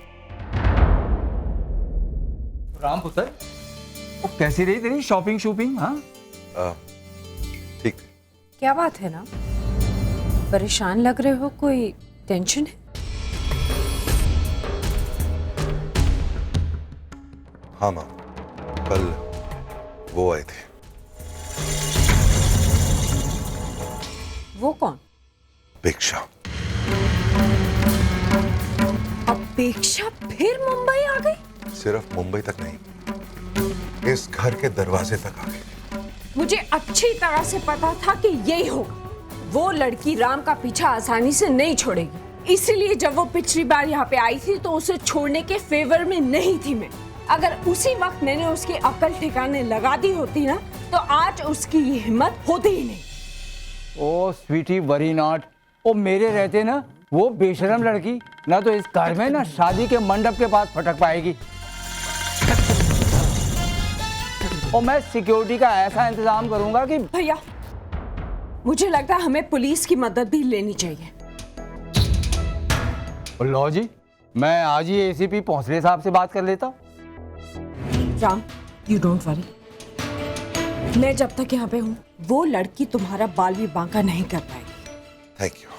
Speaker 15: राम पुत्र, वो कैसी रही तेरी शॉपिंग शूपिंग? हाँ
Speaker 2: ठीक।
Speaker 11: क्या बात है ना, परेशान लग रहे हो, कोई टेंशन है?
Speaker 2: हाँ माँ, कल वो आए थे।
Speaker 11: वो कौन?
Speaker 2: अपेक्षा।
Speaker 11: अपेक्षा फिर मुंबई आ गई?
Speaker 2: सिर्फ मुंबई तक नहीं, इस घर के दरवाजे तक आ गई।
Speaker 11: मुझे अच्छी तरह से पता था कि यही होगा। वो लड़की राम का पीछा आसानी से नहीं छोड़ेगी, इसीलिए जब वो पिछली बार यहाँ पे आई थी तो उसे छोड़ने के फेवर में नहीं थी मैं। अगर उसी वक्त मैंने उसकी अकल ठिकाने लगा दी होती ना, तो आज उसकी ये हिम्मत होती ही नहीं।
Speaker 15: ओ स्वीटी, वरी नॉट। ओ मेरे रहते ना वो बेशरम लड़की ना तो इस घर में ना शादी के मंडप के पास फटक पाएगी। और मैं सिक्योरिटी का ऐसा इंतजाम करूंगा कि
Speaker 11: भैया, मुझे लगता है हमें पुलिस की मदद भी लेनी चाहिए।
Speaker 15: लो जी, मैं आज ही एसीपी भोसले साहब से बात कर लेता हूँ।
Speaker 11: राम, यू डोंट वरी, मैं जब तक यहाँ पे हूँ वो लड़की तुम्हारा बाल भी बांका नहीं कर पाएगी।
Speaker 2: Thank you.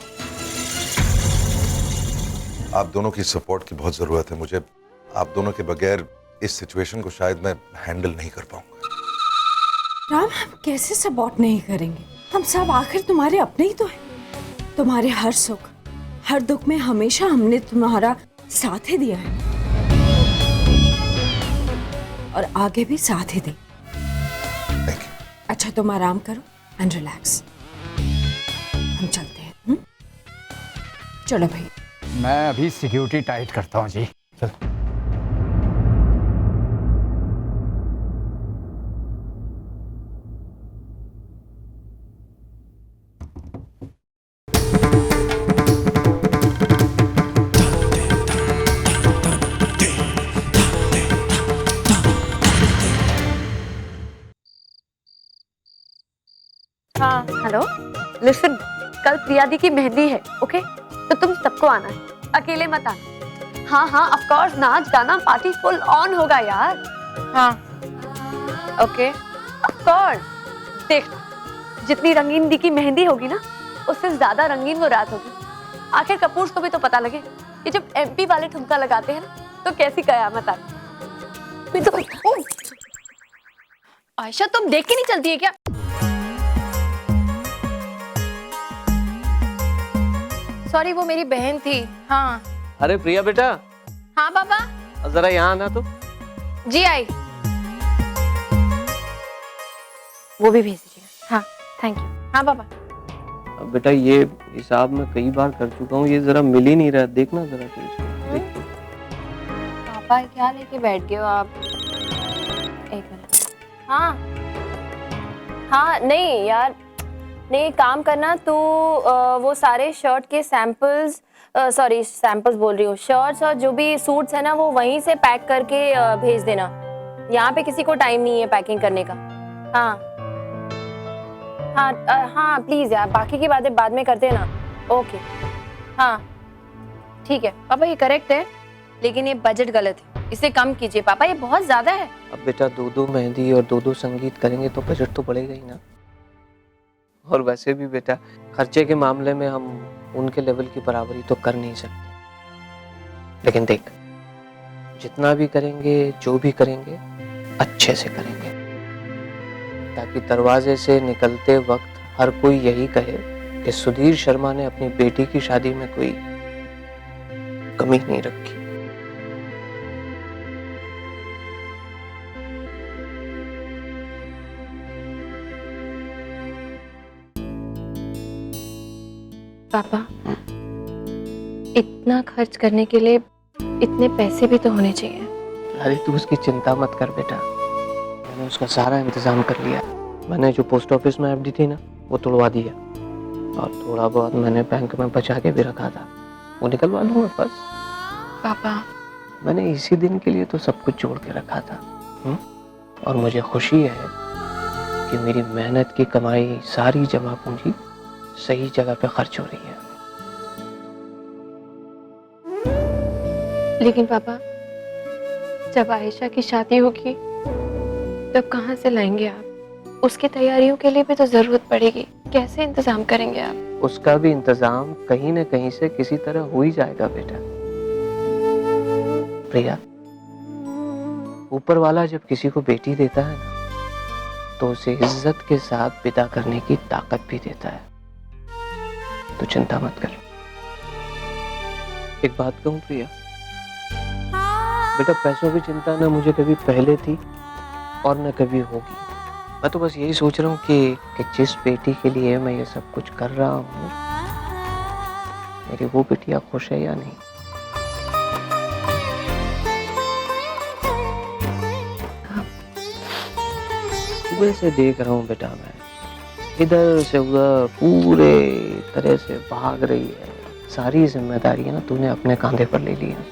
Speaker 2: आप दोनों की सपोर्ट की बहुत जरूरत है मुझे। आप दोनों के बगैर इस सिचुएशन को शायद मैं हैंडल नहीं कर पाऊंगा।
Speaker 11: राम, हम कैसे सपोर्ट नहीं करेंगे? हम सब आखिर तुम्हारे अपने ही तो हैं। तुम्हारे हर सुख हर दुख में हमेशा हमने तुम्हारा साथ ही दिया है और आगे भी साथ ही दे। अच्छा, तुम आराम करो एंड रिलैक्स। हम चलते हैं। चलो भाई।
Speaker 15: मैं अभी सिक्योरिटी टाइट करता हूँ जी। चल।
Speaker 8: हाँ हेलो, लिसन, कल प्रिया दी की मेहंदी है, ओके? तो तुम सबको आना है, अकेले मत आना। हाँ हाँ ऑफ कोर्स, नाच गाना पार्टी फुल ऑन होगा यार। हाँ ओके ऑफ कोर्स। देखना, जितनी रंगीन दी की मेहंदी होगी ना, उससे ज्यादा रंगीन वो रात होगी। आखिर कपूर को भी तो पता लगे कि जब एमपी वाले ठुमका लगाते हैं ना, तो कैसी कयामत आती। तो आयशा, तुम देख के नहीं चलती है क्या? सॉरी, वो मेरी बहन थी। हाँ
Speaker 18: अरे प्रिया बेटा,
Speaker 8: हाँ पापा।
Speaker 18: जरा यहाँ आना तो।
Speaker 8: जी आई। वो भी भेज दीजिएगा। हाँ थैंक यू। हाँ पापा।
Speaker 18: अब बेटा ये हिसाब मैं कई बार कर चुका हूँ, ये जरा मिल ही नहीं रहा, देखना जरा तो इसको देख।
Speaker 8: पापा क्या लेके बैठ गए हो आप? एक मिनट। हाँ हाँ नहीं यार, नहीं काम करना तो वो सारे शर्ट के सैंपल्स, सॉरी सैंपल्स बोल रही हूँ, शर्ट्स और जो भी सूट्स है ना वो वहीं से पैक करके भेज देना। यहाँ पे किसी को टाइम नहीं है पैकिंग करने का। हाँ हाँ हाँ प्लीज यार, बाकी की बातें बाद में करते हैं ना। ओके हाँ ठीक है पापा, ये करेक्ट है लेकिन ये बजट गलत है, इसे कम कीजिए पापा, ये बहुत ज्यादा है।
Speaker 18: अब बेटा 2-2 मेहंदी और 2-2 संगीत करेंगे तो बजट तो बढ़ेगा ही ना। और वैसे भी बेटा खर्चे के मामले में हम उनके लेवल की बराबरी तो कर नहीं सकते, लेकिन देख जितना भी करेंगे जो भी करेंगे अच्छे से करेंगे, ताकि दरवाजे से निकलते वक्त हर कोई यही कहे कि सुधीर शर्मा ने अपनी बेटी की शादी में कोई कमी नहीं रखी।
Speaker 8: पापा इतना खर्च करने के लिए इतने पैसे भी तो होने चाहिए।
Speaker 18: अरे तू उसकी चिंता मत कर बेटा, मैंने उसका सारा इंतजाम कर लिया। मैंने जो पोस्ट ऑफिस में एफडी थी ना वो तोड़वा दिया, और थोड़ा बहुत मैंने बैंक में बचा के भी रखा था, वो निकलवा लूंगा बस।
Speaker 8: पापा
Speaker 18: मैंने इसी दिन के लिए तो सब कुछ जोड़ के रखा था। और मुझे खुशी है कि मेरी मेहनत की कमाई सारी जमा पूंजी सही जगह पे खर्च हो रही है।
Speaker 8: लेकिन पापा जब आयशा की शादी होगी तब कहाँ से लाएंगे आप? उसकी तैयारियों के लिए भी तो जरूरत पड़ेगी, कैसे इंतजाम करेंगे आप?
Speaker 18: उसका भी इंतजाम कहीं न कहीं से किसी तरह हो ही जाएगा बेटा। प्रिया, ऊपर वाला जब किसी को बेटी देता है ना तो उसे इज्जत के साथ विदा करने की ताकत भी देता है, तो चिंता मत कर। एक बात कहूं प्रिया, बेटा पैसों की चिंता न मुझे कभी पहले थी और न कभी होगी। मैं तो बस यही सोच रहा हूँ कि जिस बेटी के लिए मैं ये सब कुछ कर रहा हूँ मेरी वो बेटियां खुश है या नहीं। सुबह से देख रहा हूँ बेटा, मैं इधर से उधर पूरे तरह से भाग रही है, सारी जिम्मेदारियां तूने अपने कंधे पर ले ली हैं।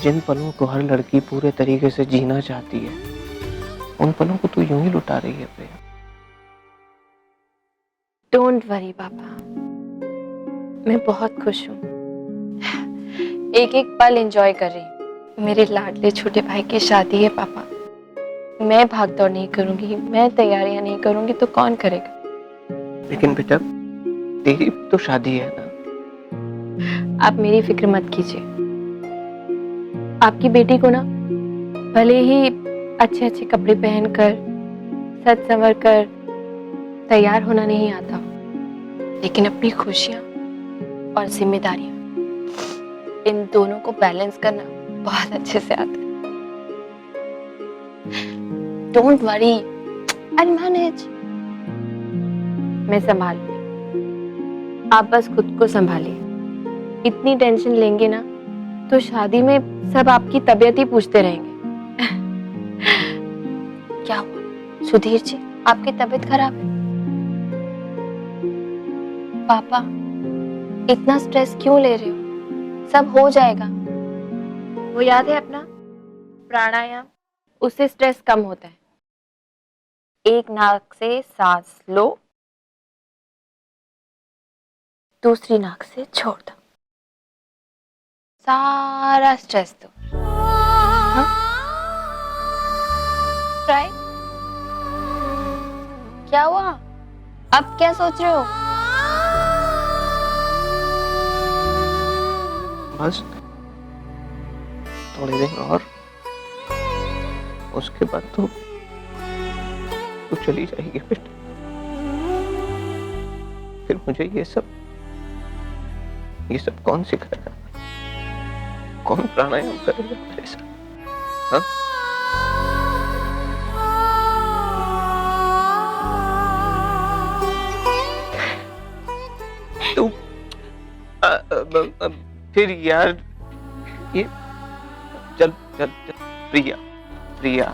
Speaker 18: जिन पलों को हर लड़की पूरे तरीके से जीना चाहती है उन पलों को तू यूं ही लुटा रही है प्रिया।
Speaker 8: डोंट वरी पापा, मैं बहुत खुश हूँ, एक एक पल एंजॉय कर रही हूँ। मेरे लाडले छोटे भाई की शादी है पापा, मैं भागदौड़ नहीं करूंगी, मैं तैयारियां नहीं करूंगी तो कौन करेगा?
Speaker 18: लेकिन बेटा तेरी तो शादी है ना।
Speaker 8: आप मेरी फिक्र मत कीजिए, आपकी बेटी को ना भले ही अच्छे अच्छे कपड़े पहनकर सज संवर कर तैयार होना नहीं आता, लेकिन अपनी खुशियां और जिम्मेदारियां इन दोनों को बैलेंस करना बहुत अच्छे से आता है। डोंट वरी, आई मैनेज, मैं संभाल लूंगी, आप बस खुद को संभालिए। इतनी टेंशन लेंगे ना तो शादी में सब आपकी तबीयत ही पूछते रहेंगे। क्या हुआ सुधीर जी, आपकी तबीयत खराब है? पापा इतना स्ट्रेस क्यों ले रहे हो, सब हो जाएगा। वो याद है अपना प्राणायाम, उससे स्ट्रेस कम होता है। एक नाक से सांस लो, दूसरी नाक से छोड़ दो, सारा स्ट्रेस दो। ट्राई। क्या हुआ, अब क्या सोच रहे हो?
Speaker 18: बस थोड़ी देर और, उसके बाद तो चली जाएगी बेटा। फिर मुझे ये सब ये सब कौन सिखाएगा? कौन प्राणायाम करेगा मेरे साथ? हाँ? तो फिर यार ये चल चल चल प्रिया प्रिया